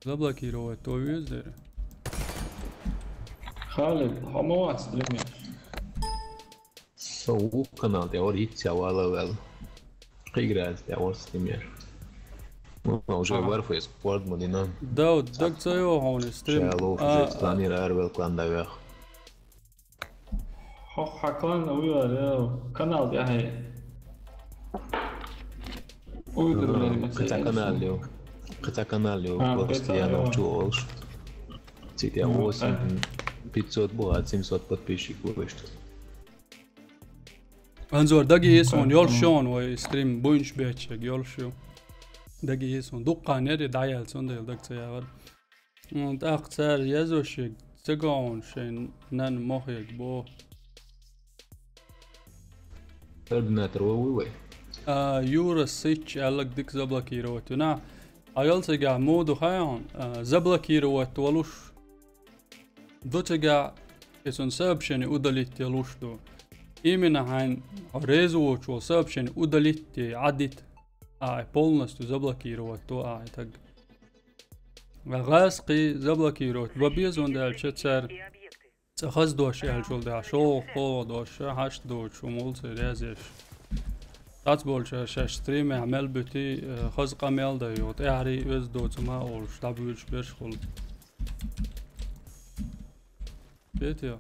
زبلك يروي تويز داري Khalid, how much stream So o canal de Oritz ela regressa de Oritz streamer. Não, já agora foi sport modina. داود دك تيو هون ستريم Shalo, já planear vel quando der. Haklan uyuyor kanal ya hey. Uydurma Kıta kanal yo, постоянно чувствуешь. Тебя 8 500 бывает 700 подписчиков и что. انظر دقي يسون يولشون وستريم بوينش بيتشك يولشو دقي يسون دقا نري دعيال سون دق تياغر انت اقتار يزوشك تقعون شين نان موخيك بو Terminator وي يورا سيتش علق ديك زبلكي روتو نا اقل تقع مودو خيان زبلكي روتو ولوش دو تقع يسون سابشني ودلت يلوش دو именно хайн резуочу сообщение удалить адит полностью заблокировать то так غاسقي заблокировать وبيز он дальше цар цахаз дош ялчул да шо хо дош хаш дош мулцы резеш тац больше шаш стрим عمل بتي خاز قمل да يوت яри өз доцума ol штаб үч беш хол бетя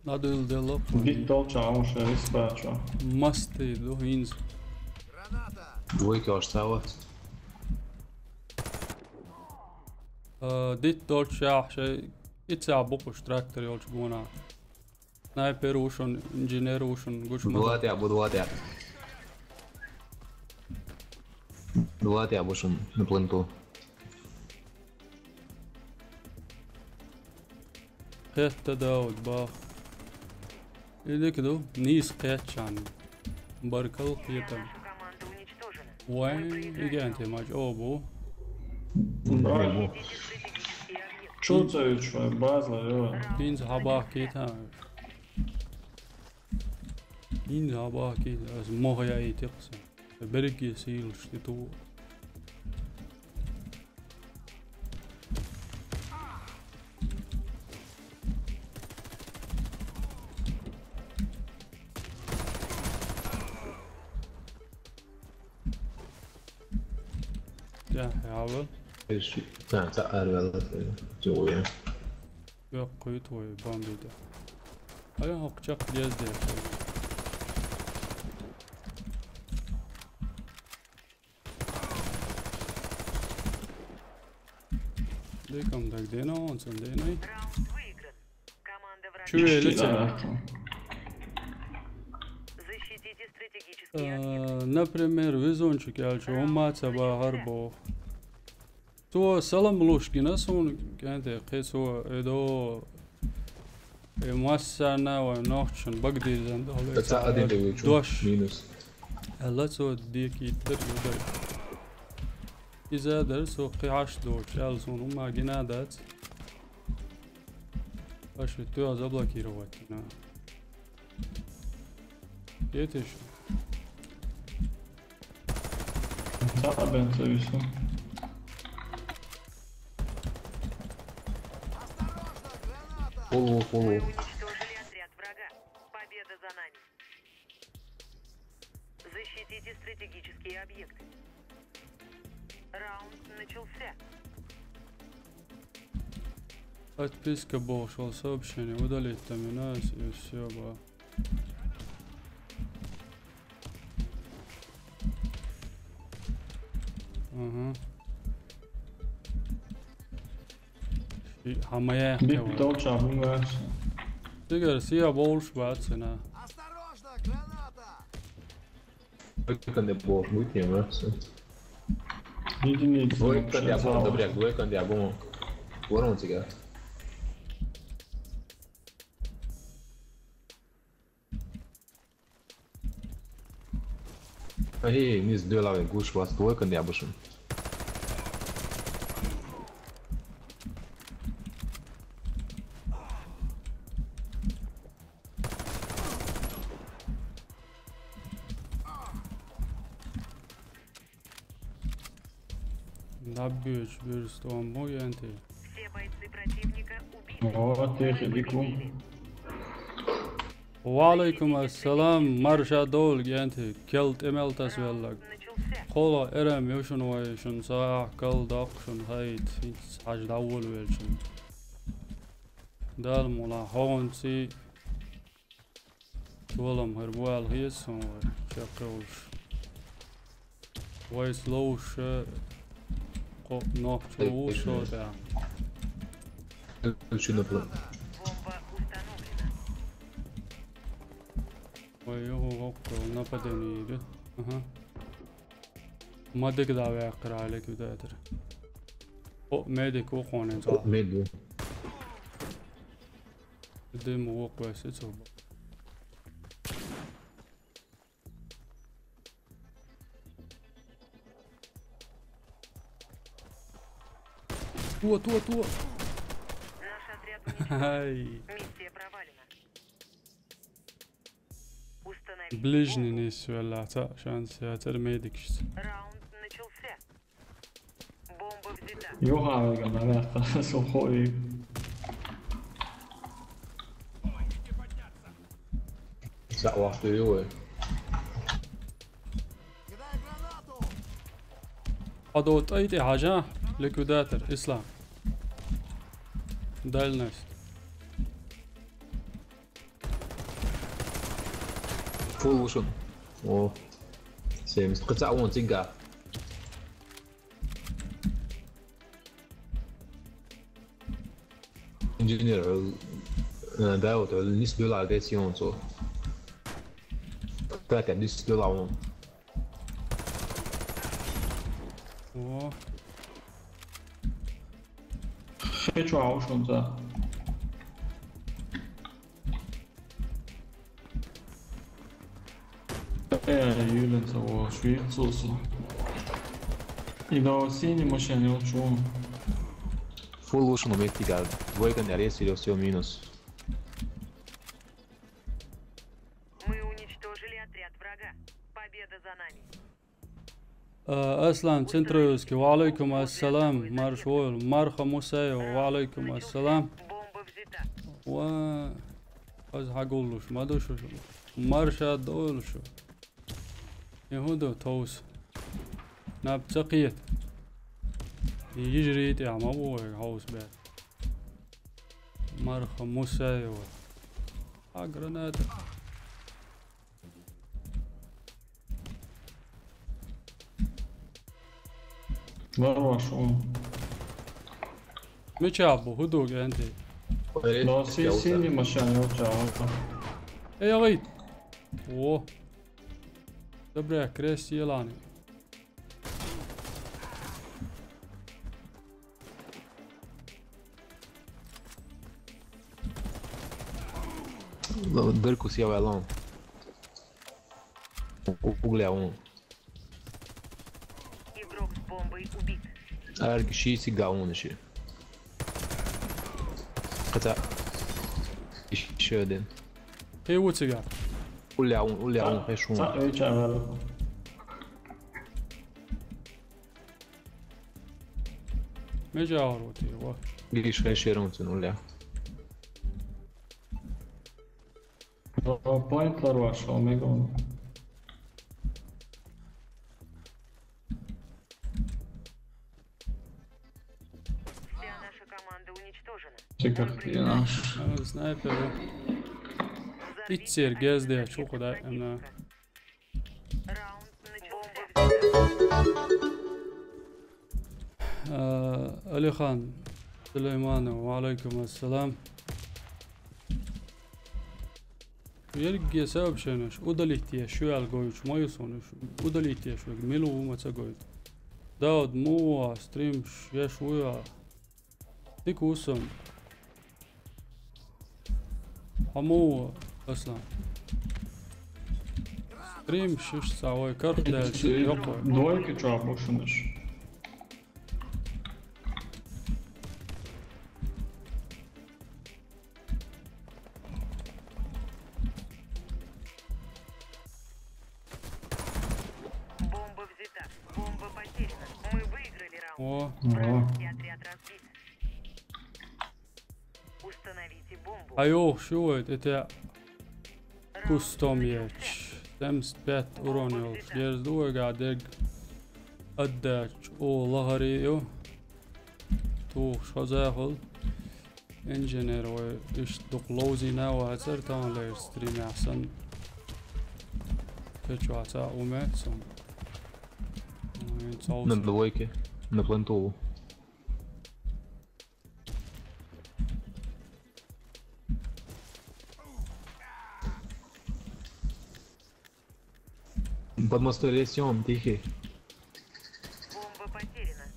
Надо делать. Бит толча, он ще испача. Масты до инз. Двойка осталась. Дит толча, ще ица бокуш трактор ёлч гона. Снайпер ушон, инженер ушон, гушма. Двадцать я бушен на пленту. Хетта Дауд бах. Или кду низ кэтчан. Баркал кита. Команда уничтожена. Вай, игенте мач обу. Чуцають, що база, йо. Инз хабах кита. Инз хабах кита. Аз мохая и текса. Береги сил, что يا حاول سأل والله جوية يا قيت وي باندي ده أيه هقشق جاز ده ليكم داك دينا ونسن دينا Раунд выигран. Команда врага. شو لسه Защитите стратегические объекты. например везончик ялчу умаца ба харбо تو سلام لوشکی نسون کنده قیسو ادو موسنا و ناخشن بقدي زند تساعدين دوش مينوس هلا سو ديكي تر يدر إذا درس وقعش دوش يالسون وما جنادات باش تو زبلا كيرواتنا يتش Та бенцовіся. Полу. Уничтожили отряд врага. Победа за нами. Защитите стратегические объекты. Раунд начался. Отписка бошел сообщение удалить там и нас и все ба. Ага. Хамая. Бит толча, бумгаш. Тигр сия больше бацина. Двойка не бог, будет не мраться. Единица. Двойка не бог, добряк, двойка не бог. Ворон тебя. Hey, nici doi la guș, vas tu când ia bășun. Добьешь, что мой анти. Все бойцы противника убиты. O, tieši diku. وعليكم السلام مرشا دول جانتي كلت امل تسويلك Начался. قولا ارم يوشن ويشن ساعة كل داقشن هايت حاج داول ويلشن دال مولا هون سي تولم هربوال هيسون وشاقولش ويسلوش قو نوكشو وشو دا Ключи на план. Бомба установлена. ويهو وقو نبدني ده اها ما دك دعوة اقرا عليك بداتر او ميدك وقوانين صح Medo. قدام وق بس تصوب تو Наш отряд уничтожен. هاي Миссия провалена. Установить ближний نيس ولا تا شانس يا تر ميدكش раунд начался. Бомба взята. Juha eikä mä lähtää sun hoi. Sä vahtuu juuri. حضوت ايتي حاجة لكوداتر اسلام دايل نايس Full vision. Oh. Xem có dạo nguồn chính cả. Engineer đã ở đó list đưa lại cái xiên rồi. Tất cả list đưa lại luôn. اوه Hiç wow schon da. Юлен того Швейцарца. И до синей машины вот что. Full vision om inte galt. Voi kan jag resa till minus. Мы уничтожили отряд врага. Победа за нами. اسلام تنتروسكي وعليكم السلام مارشول مارخا موسايو وعليكم السلام Бомба взята. و از هقولوش ما دوشو مرشا دولشو يهودو توس نبتقيت يجري يا مابو هاوس بيت مرخا موسايو اقرنات Var что. متشابو هدوء انت До синей машины вот что. اي غيد اوه دبريا كريس يلاني Dărcu se ia ela. Uglea 1. Игрок с бомбой убит. Are și siga 1 și. Câta. Și den. هي وتسقى Uglea 1, hai și 1. Ça aici avea. مجاوروتي و Ghiși hai și răunț în uglea. Point la roșu, omega 1. Вся наша команда уничтожена. Ce că e naș. سنايبر تصير قصدي شو خداي انا Раунд начался. علي خان سليمان وعليكم السلام يلقي سبب شنش ودليتي شو الجويش ما يصونش ودليتي شو ميلو ما تقول داود مو ستريم يا شوية ديك وسم حمو اصلا Stream 6 ساعة كارت يقوى. Двойки чё, бушинаш? Бомба взята. Бомба потеряна. Мы выиграли раунд. О, Вражеский отряд разбит. Установите бомбу. أيوه شو إنت كوستوميتش تمس بيت أورونيوس جيرز دو قاعد أداش أو ظهري تو شزاخل إنجنير وإيش دقلوزي ناو هزر تان لير ستريم أحسن كيشو عتا وماتسون Na dvojke, na plantovu. Под мостом лесем, тихий. Бомба потеряна.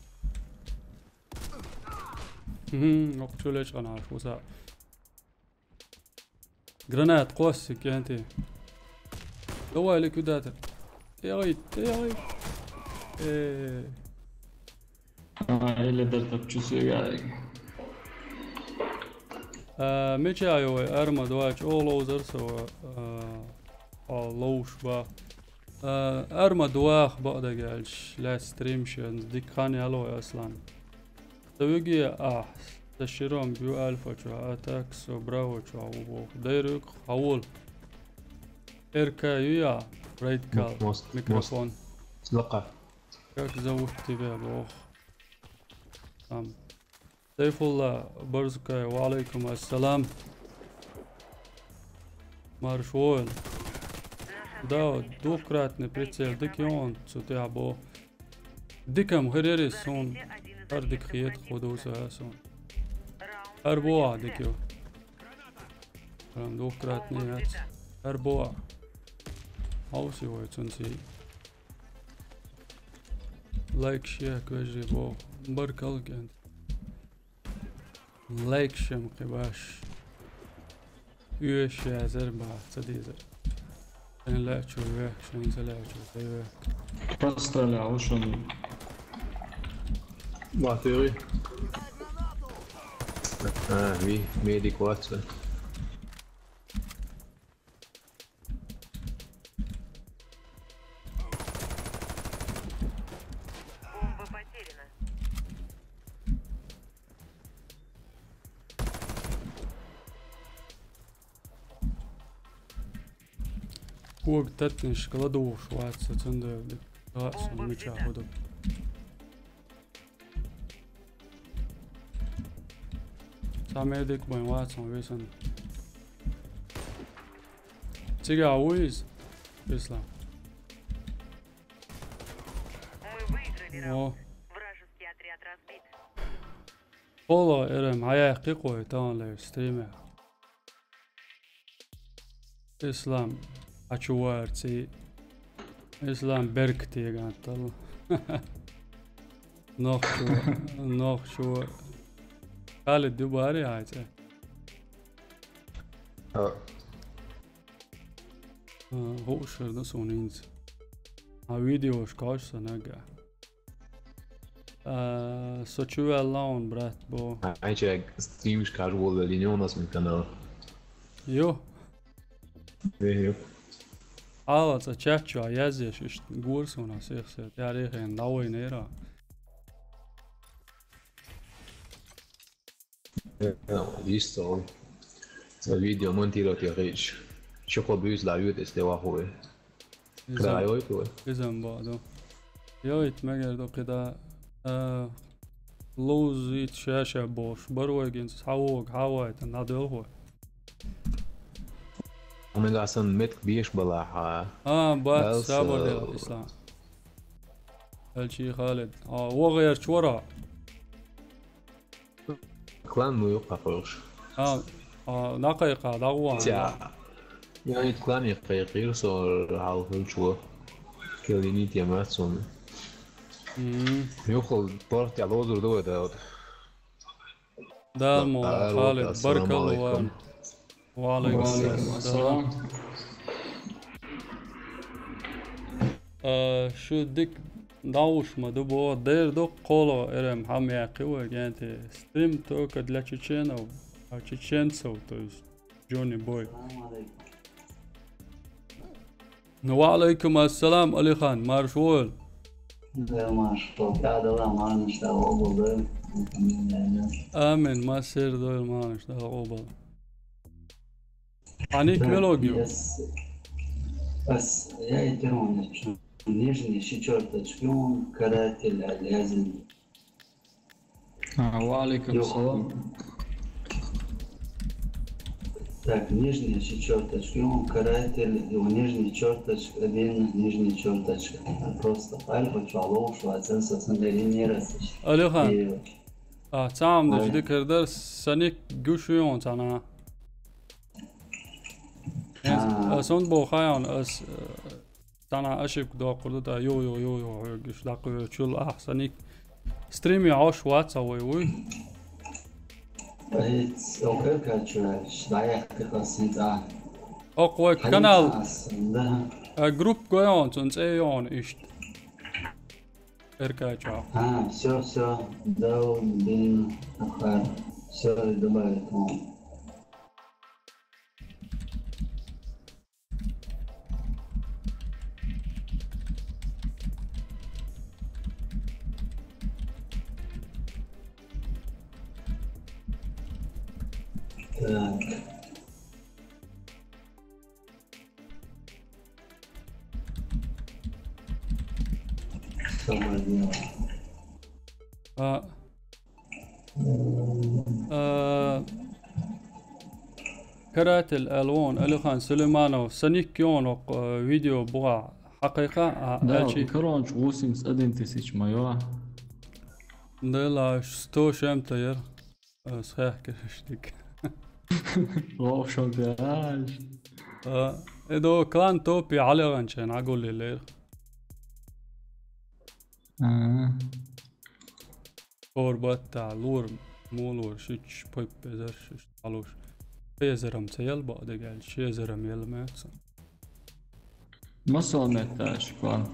وقت شو ليش أنا عارف وسا جرانات قوسك يا أنتي هو اللي كداتر يا غيت يا غيت Или даже чувствую. ميجايو أرما دواج أولوزر سو لوش با أرما دواخ بعد قالش لا ستريمشن ديك خاني ألو أصلا توجي تشيرون بيو ألفا شو أتاكس وبراو شو دايرك حول إركا يا رايت كال ميكروفون لقى. كاك زوجتي بيها بوخ سيف الله برزكاي وعليكم السلام مارشوال دا دوكراتني بريتسيل ديكيون سوتيابو ديكم هريري سون أردك خيط خدوسها سون أربوع ديكيو دوكراتني هات أربوع هاوسي ويتسنسي لايك شيك وجري بو مبارك الله لايك شم قباش يوش يا زربا تديزر أنا لا أشوفك شن لا أشوفك Пострелял, что он. Bateri. Ah, oui, medico. Бомба потеряна. هو تتنش كلادوش واتس تندر رأس ميشا هدو ساميدك بين واتس ويسن تيجي عويز إسلام Мы выиграли О, раунд. Вражеский отряд разбит. والله إرم هيا قيقوي تان لير ستريمه إسلام أشوارتي إسلام بركتي قانت الله نخشو خالد دوباري هايته هو شرنا سونينز فيديوش كاش سنقع سوچو اللون برات بو Aici stream și casual de linie, un astfel canal. يو Eu. آلت چچا یزیش اشت گورسونا سیخسه تاریخ نوی نیرا Visto il video montiroti a rich. Și cu bus la iute este o ahoe. Crai oi poi. إذن بعدو يويت مجردو كده لوزيت شاشة بوش بروي جنس حوايت النادل هو Omega sunt met bieș băla. بات بس، سابر ديال الإسلام هالشي خالد وغير شورا Clan nu eu papăș. نقيقة دغوان Tia. يعني clan يغير صار على الشو. كليني تيمات صون. يوخل بارتي على الوزر دوت دوت. دالمو خالد بارك الله وعليكم وعليكم السلام السلام. شو ديك داوش ما دبو دير دو قولو ارم هم يقوى جانتي ستريم تو كد لا تشين او تشين سو توز جوني بوي. وعليكم السلام علي خان مارشول. لا مارشول قاعد والله ما نشتغل أبو آمين ما سير دول ما نشتغل أبو عنيك ملوجيو. بس يا يترون نيجي четверточку каратель лязин. وعليكم السلام. Так, нижняя четверточка, каратель, нижняя черточка, один, нижняя черточка. Просто альфа, чалов, швайцарца, сандалинера. أليخان تعم ذكر درس سنيك جوشيون تانا أصلا بوخايان أس تانا أشيك دا قردتا يو جش داقو شل أحسنيك ستريمي عاش واتس أوي It's okay, culture. Schleier gekostet da. أقوى كانال جروب قيان تنسيون إيش إركاجا. все, да, блин, ага, все добавить. Так. Что мы делаем? كرات الألوان ألوخان سليمانو سنيكيون فيديو بوا حقيقة دا كرونش ووسينس أدنتسيش مايوا دلا ستو شمتير صحيح كرشتك روح شو قاش إدو كان توبي على غنشان عقول لي لير اور باتا لور مولور شيش بوي بزر شيش علوش بيزرم تيل بعد قال شي زرم يلمات ما صومتاش كان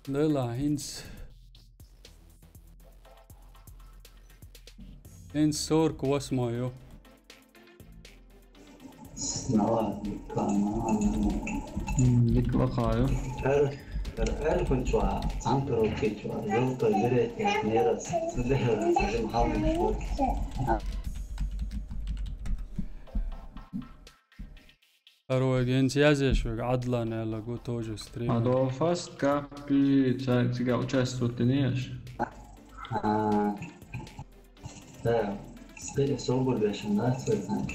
لا هينس سور كواس مايو سنوات لك وقايو ألف شوى سانترو كيشوى يوتو جريت نيرس سلهر سلم حاول شوى أروح جنسيازي شو عدلان يلا جو توجو ستريم هذا فاست كابي تيجا участвовать نيش да спели собор вешен да цветан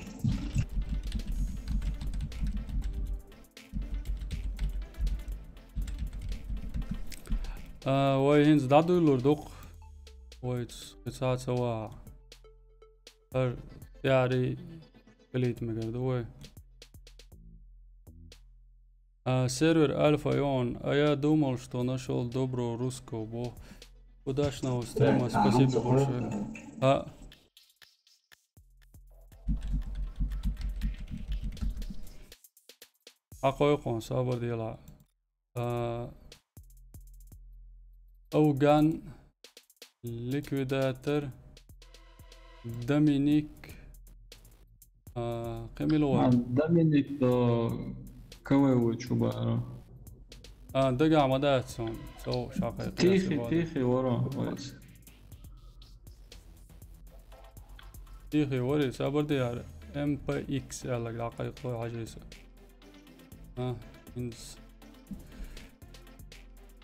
وای هنز دادو لردوق وای قصات سوا هر يعني كليت مقرد وای сервер Альфа Ион, а я думал, что нашел доброго русского бога. Удачного стрима, спасибо большое. حقائق صابر ديلا أوغان ليكويداتر دومينيك قميلوان دومينيك كوي شبارة دقع مداتسون سو شاقي تيخي ورا كويس تيخي وري صابر ديار ام بي اكس يلا دقائق عجيسة إنس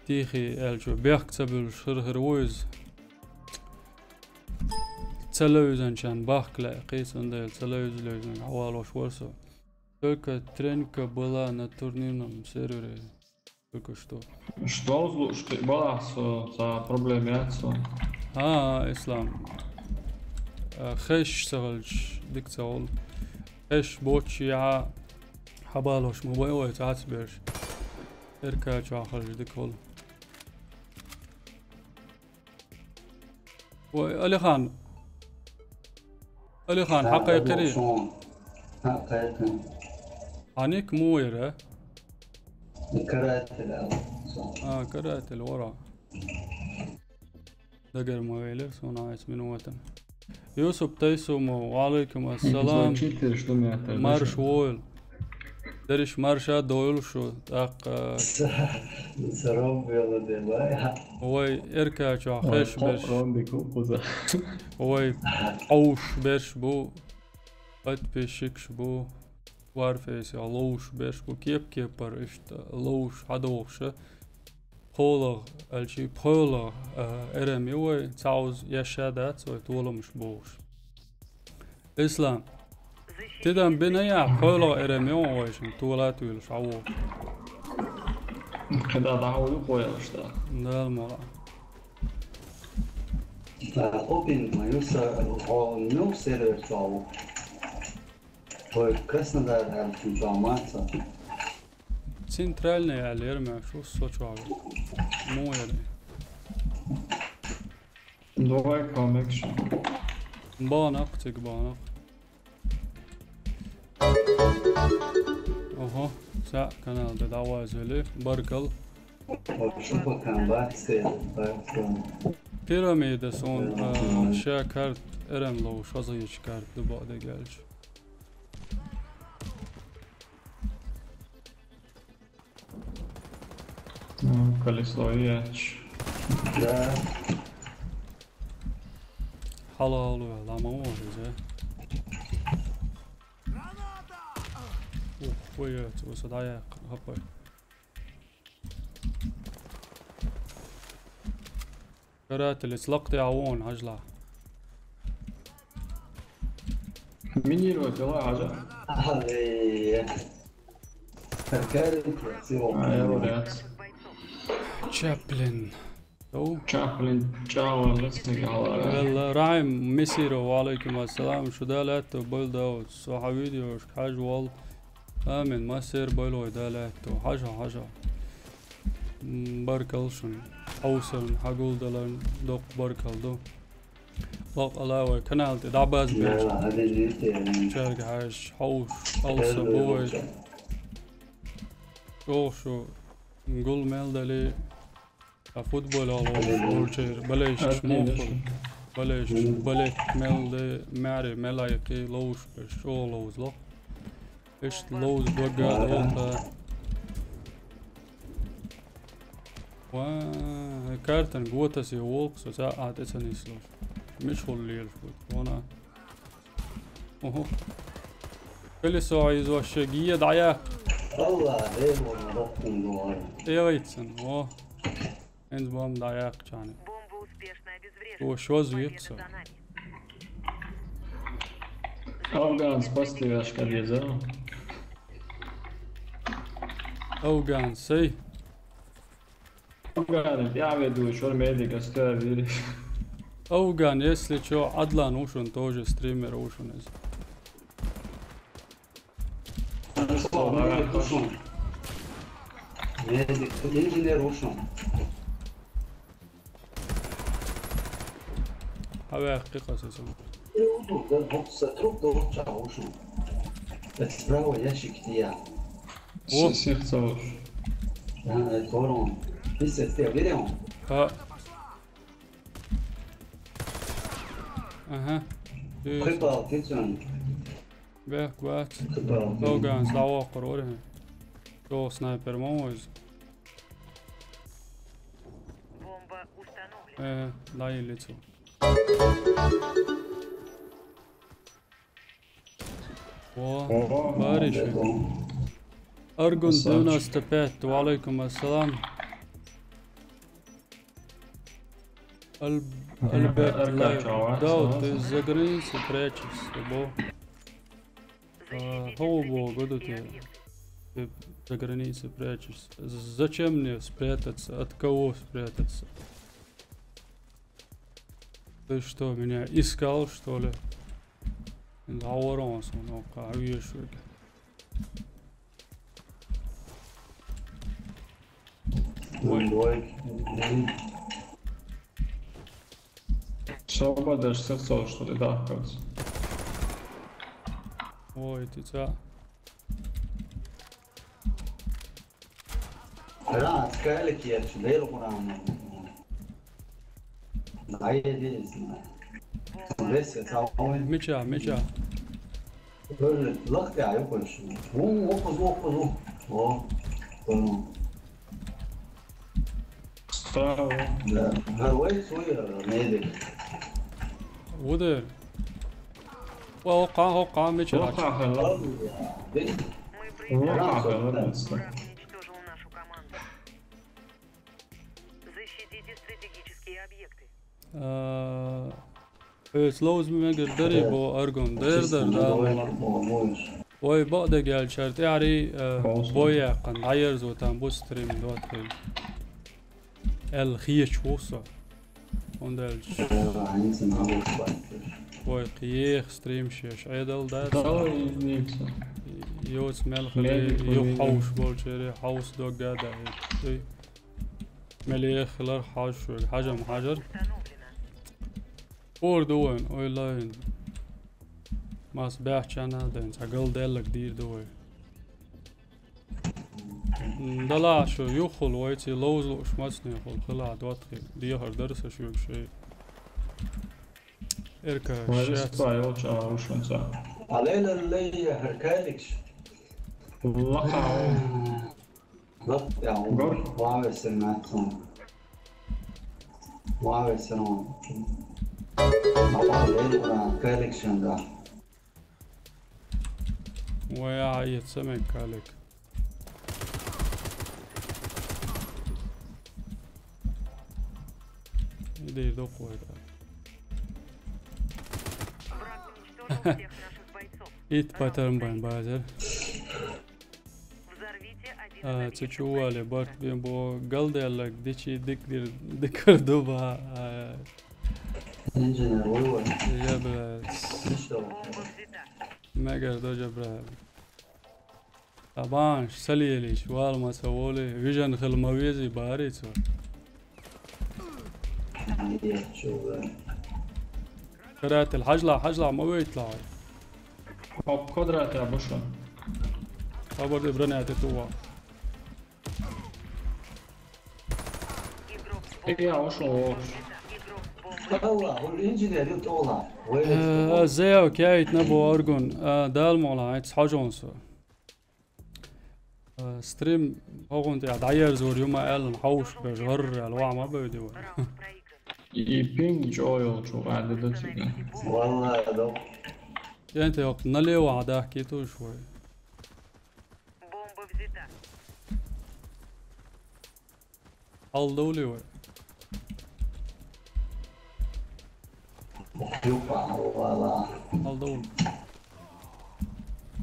تيخي الجو بيحكسبل شرهر ويز تلوزن شان باخكلا قيسن ديل تلوزن عوالوش ورسو только тренька была на турнирном сервере только что. Что была за проблемяцию? إسلام خش سغلش ديك سغل خش بوتشي حبالوش موبايل تعتبرش إركا شو خرج ديك هول وألي خان حقيقي عنيك مويرة كراتل كرات الورا دقر مويلر صناعة من وطن يوسف تيسوم وعليكم السلام مارش وول درش مارشا دويل شو تاق سراب يلا دبي وي اركا شو خش بش وي اوش بش بو قد بشكش بو وارفيس لوش بش بو كيب برشت لوش حدوش بولر الشي بولر ارم يوي تعوز يشادات سوي طوله مش بوش اسلام تدم بنيا بولر ارم يوي شن طولات ويلش عوش كده ضعوا يقوي اشتا ده الموضوع اوبن ما يوسر او نو سيرفر تعو هو كراسنودار الجامعات سنترالنا يا اليرمى شو الصوت عاوي مو يعني دواي كونكشن بانق تك اوهو سا كانال ده دعوة زلي بركل شوفوا كان باتسكي بيراميد سون شاكرت ارم لو شازي شكرت دبا دقالش كاليسلوياتش لا حلال ولا ما هو زي ويات وصدايق هبا كرات اللي سلقت عوون عجلة مين يروت والله عجب هذه كانت ايوه تشابلن تو شابلين جاوا لسه على يلا راعم مسيرو وعليكم السلام شو دالات بلدو صح فيديو كاجوال امن ما سير بلو دالات حاجة بركلشن اوسن حقول دلن دوق بركل دو لق علاوة كنال دعباز بيش شارك حاج حوش اوسن بوي شو نقول ميل دالي فوتبول على ورشير بلاش شموخل بلاش بلاك ميل دي معري ملايقي لوش بش شو لوز لق اشت لوز بقى دولتا كارتن قوتا سي وولكس وساعات اتساني سلوش مش هو اللي يلفوت وانا اوهو كل ساعة يزوى الشاقية دعياك والله ايه مرضكم دوار ايه غيتسن اوه انز بام دعياك جاني Бомба успешно обезврежена. هو شو زويتسن Победа за нами. Afgan spasti اشكال يزا اوغان سي Afgan يعبدوا شو الميديك استاذ اوغان يسلي شو عدلان وشون توجه ستريمر وشون از الانجينير وشون هوا حقيقة سيسون تروح دور وشون بس براو ياشي كتير سيخ تصور تورون لسه استيقظهم ها اها خطة تنسون بيك بات خطة اوغان سلاوا قروري شو سنايبر موز Бомба установлена. ايه لا يلتو بارش أرجون دونا استبات وعليكم السلام البيت لايف دوت زغرين سبريتشس بو هو بو قدوتي زغرين سبريتشس зачем мне спрятаться от кого спрятаться ты что меня искал что ли العوران صنع قاعية شوك Soba daš srco što li da kao ой ты ца لا سكالك يا شباب القرآن هاي دي اسمها بس تعاون مشى كل لقط يا كل شيء هو وقف هو لا هواي صغير ميدك ودر وقع مشى وقع خلاص وقع خلاص уничтожил нашу команду. Защитите стратегические объекты. Slows me قدري بو أرجون در والله وي بعد قال شرط يعني بويا قن عير زوتان بوستريم دوت الخيش وصل وندلش وي قيخ ستريم شيش عيدل دات يوس ملخلي يحوش بولشري حوس دو قادا مليخ لر حاش حجم حجر اور دوين اوي لاين ماس باح channel دين ساقل ديلك دير دوي دلا شو يخل ويتي لوز وش ماسني يخل خلا دواتخي ديهر درس شو شيء اركا شات علينا اللي هركالكش وقع ضبط يعني وعامل سمعتهم وعامل سنون علينا كالكشن ده ويا عيت سمك عليك يدير دوق ويدا Враг уничтожил всех наших бойцов. ايت باترن بان بازر Взорвите один из تشوالي بارت بين بو قلدلك ديشي ديكر دوبا انجنير هو جاب نشتغل бомба взята. ماجر دو جبرال طبعا سليلي شوال ما سوولي فيجن خلمويزي باري سو شو كرات الحجلة ما بيطلع حب قدرات يا بشر خبر ابرني اتتوا Игрок с ايه يا بشر игрок с бомбой. والله هو الانجنير يطولع وين زيو كايت نبو ارجون دالمولا عيت حاجونسو ستريم هوغنت يا داير زور يوما ال نحوش بجهر الواع ما بيدو Раунд проигран. يبينج جويل شو قاعد دلوقتي والله يا دوب انت يقنا لي وعدا حكيتو شوي Бомба взята. حلدولي وي يوقع والله حلدول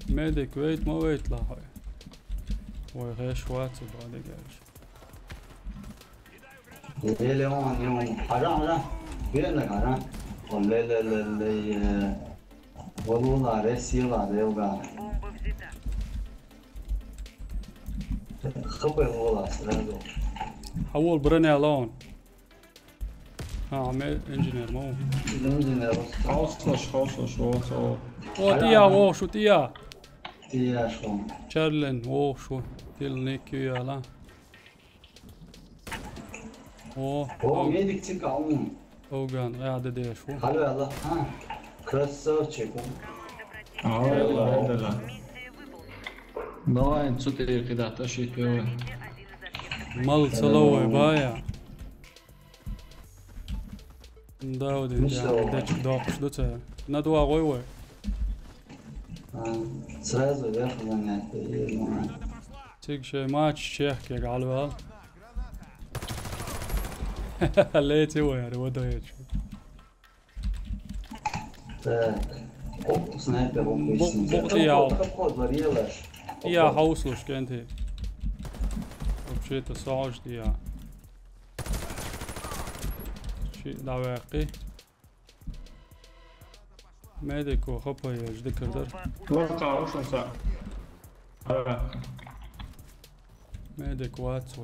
ميديك ويت ما ويت لا هاي وي غيش واتي بعد قالش اليوم يوم حرام بينك حرام ولا والله رسيلة يوقع Бомба взята. خبر والله سلام حول برني الون عمل انجينير مو الانجنير حوصلش او شو تيا تيا شو تشارلن شو تيل نيكيو يلا هو ميدك تقعون اوغان قاعد دي شو حلو يلا ها красавчик والله هذا Миссия выполнена. давай نصدق كده تشيت Один из объектов. مال سلوي بايا داود داش دوقش دوتا ندوا غوي сразу вверх занять تيك شي ماتش شيخ كي قالوا ليتي ويا ودو هيك так оп снайпер يا حوصلش كنتي وبشيت صاعش دي شيء دواقي ميديك وخبا يجدك در وقع وش صار ميديك واتس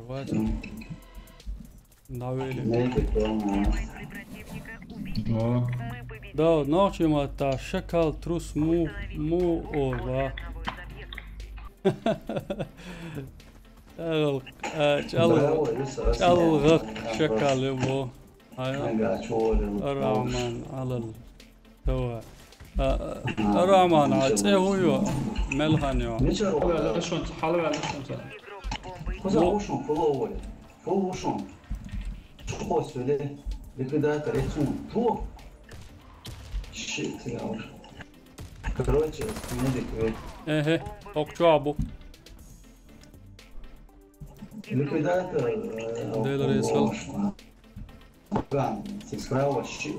داويلي Бойцы противника убиты. Мы победили. Да, ночи мата шакал трус му ова. Одного из объектов. شغل شكل يبو أنا شو الرحمن على الهواء الرحمن عطيه هو ملخن يو حلوة شلون حلوة شلون Cosa uscun follower? Follow uscun. Что сюда? Ликвидатор рецун. Что? Shit, я уж. Короче, медик. ايه اوكشو ابو Ликвидатор. Дел ресел. Ган, се справа щи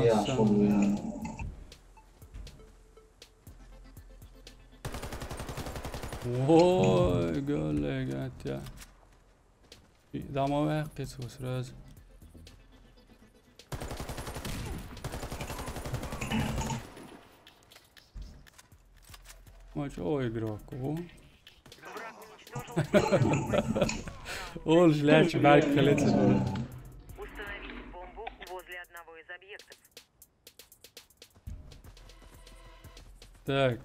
я шо. Ой, قال يا إذا ما وقت وسراز ما شو يقراكو قول لاش بعد خليت Установить бомбу возле одного из объектов. так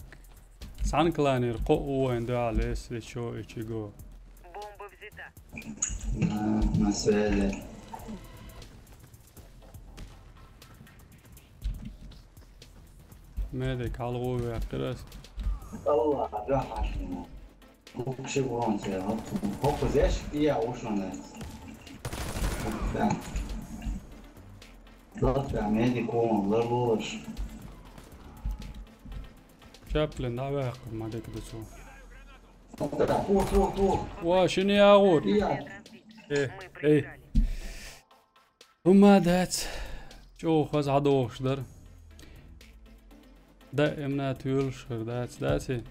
سانكلاني القوة عنده على اس شو اتشيغو Бомба взята. На связи. مالك على الغوة قراس الله راح وش يبغون سيارات هو زيش فيها وشون لا ميدي كون لا لوش شابلن عواقب ما ديك دسو فوق واشني يا غور ايه ايه هما دات شو خز عدوش در دائما تولش داتي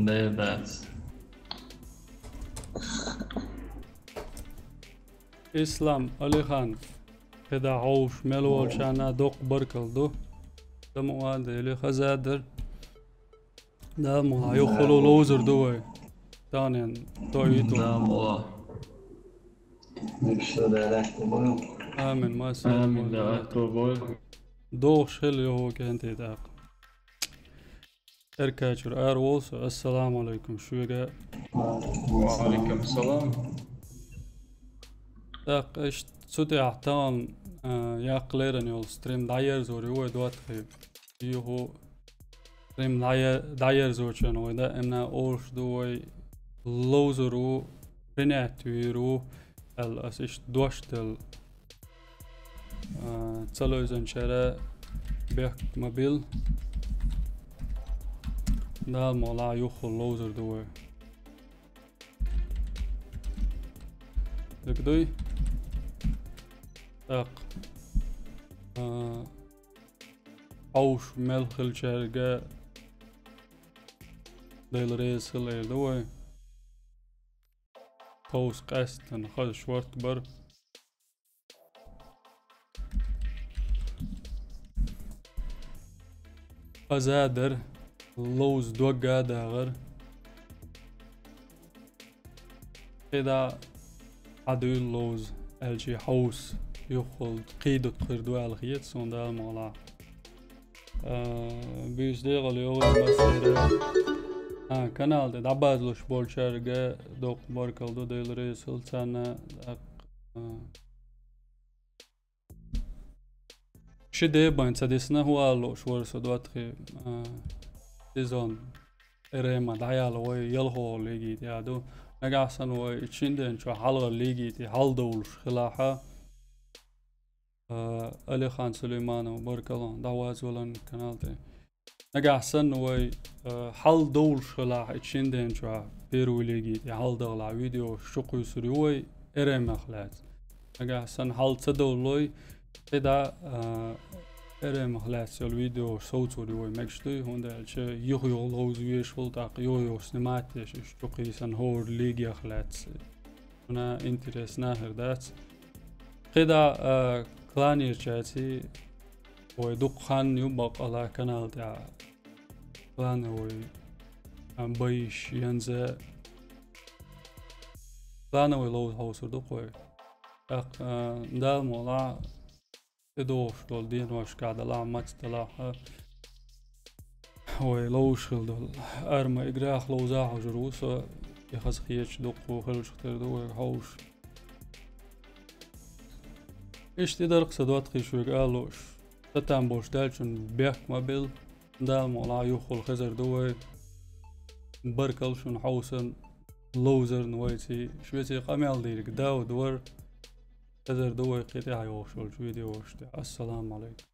Det är اسلام علي خان كدا عوش ملول شانا دوق بركل دو دم واد اللي خزادر دا ما يخلو لوزر دوي تانين تويتو Dam och مش ده امن ما min سلام dator. دوش اللي هو كانت داق اركاجر اروس السلام عليكم شو يا وعليكم السلام. داق اش سوتي اعتان يا قليرن يول ستريم داير زوري هو دوات خيب يهو ستريم داير زورشن ودا امنا اورش دوي لوزرو بناتويرو الاسش دوشتل تلوزن شرا بيك موبيل دا المولا يخل لوزر دوي دكدوي داق اوش ملخل شرقا ديل ريسل اير دوي توس قاستن خد شورت بر أزادر لوز دوغا داغر إذا عدو اللوز الجي حوس يخل قيدو تقردو الخيط سون دا المولا بيش ديغل يوغل مسيرة كانال دي دابازلوش بول شارقة دوق باركال دو ديل ريسل تانا شده باين تدسنا هو اللو شوار سدواتخي سيزون إريما دايال وي يلهو ليجي تيادو نقاسن وي تشندن شو حلقة ليجي تي حل دولش خلاحة علي خان سليمان وبركلان دعواز ولن كانال تي نقاسن وي حل دولش خلاحة تشندن شو بيرو ليجي تي حل دولع فيديو شقو يسري وي إريما خلات نقاسن حل تدولوي إذا إرم خلاص الفيديو صوت وريوي مكشتي هوندا الش يخيو لوز ويشول تاق يو سنماتش شتوقي سن هور ليجي خلاص هنا انترس ناهر دات كده كلانير شاتي ويدق خان يبق على قناة تاع كلان هو بيش ينزل كلان هو لوز هوس ودقوي دا مولا دوش دول دين واش قاعد لا ماتش تلاها هو لوش دول ارما اقراخ لوزاح جروس يخص خيش دقو خلوش اختار دوي حوش إيش تقدر قصد واتخي شوي قالوش تتعم بوش دالشن بيحك ما بيل دال مولا يوخل خزر دوي بركلشن حوسن لوزر نويتي شويتي قاميال ديرك داو دور خزر دوي قيتي عيوشول شوي دي وشتي السلام عليكم.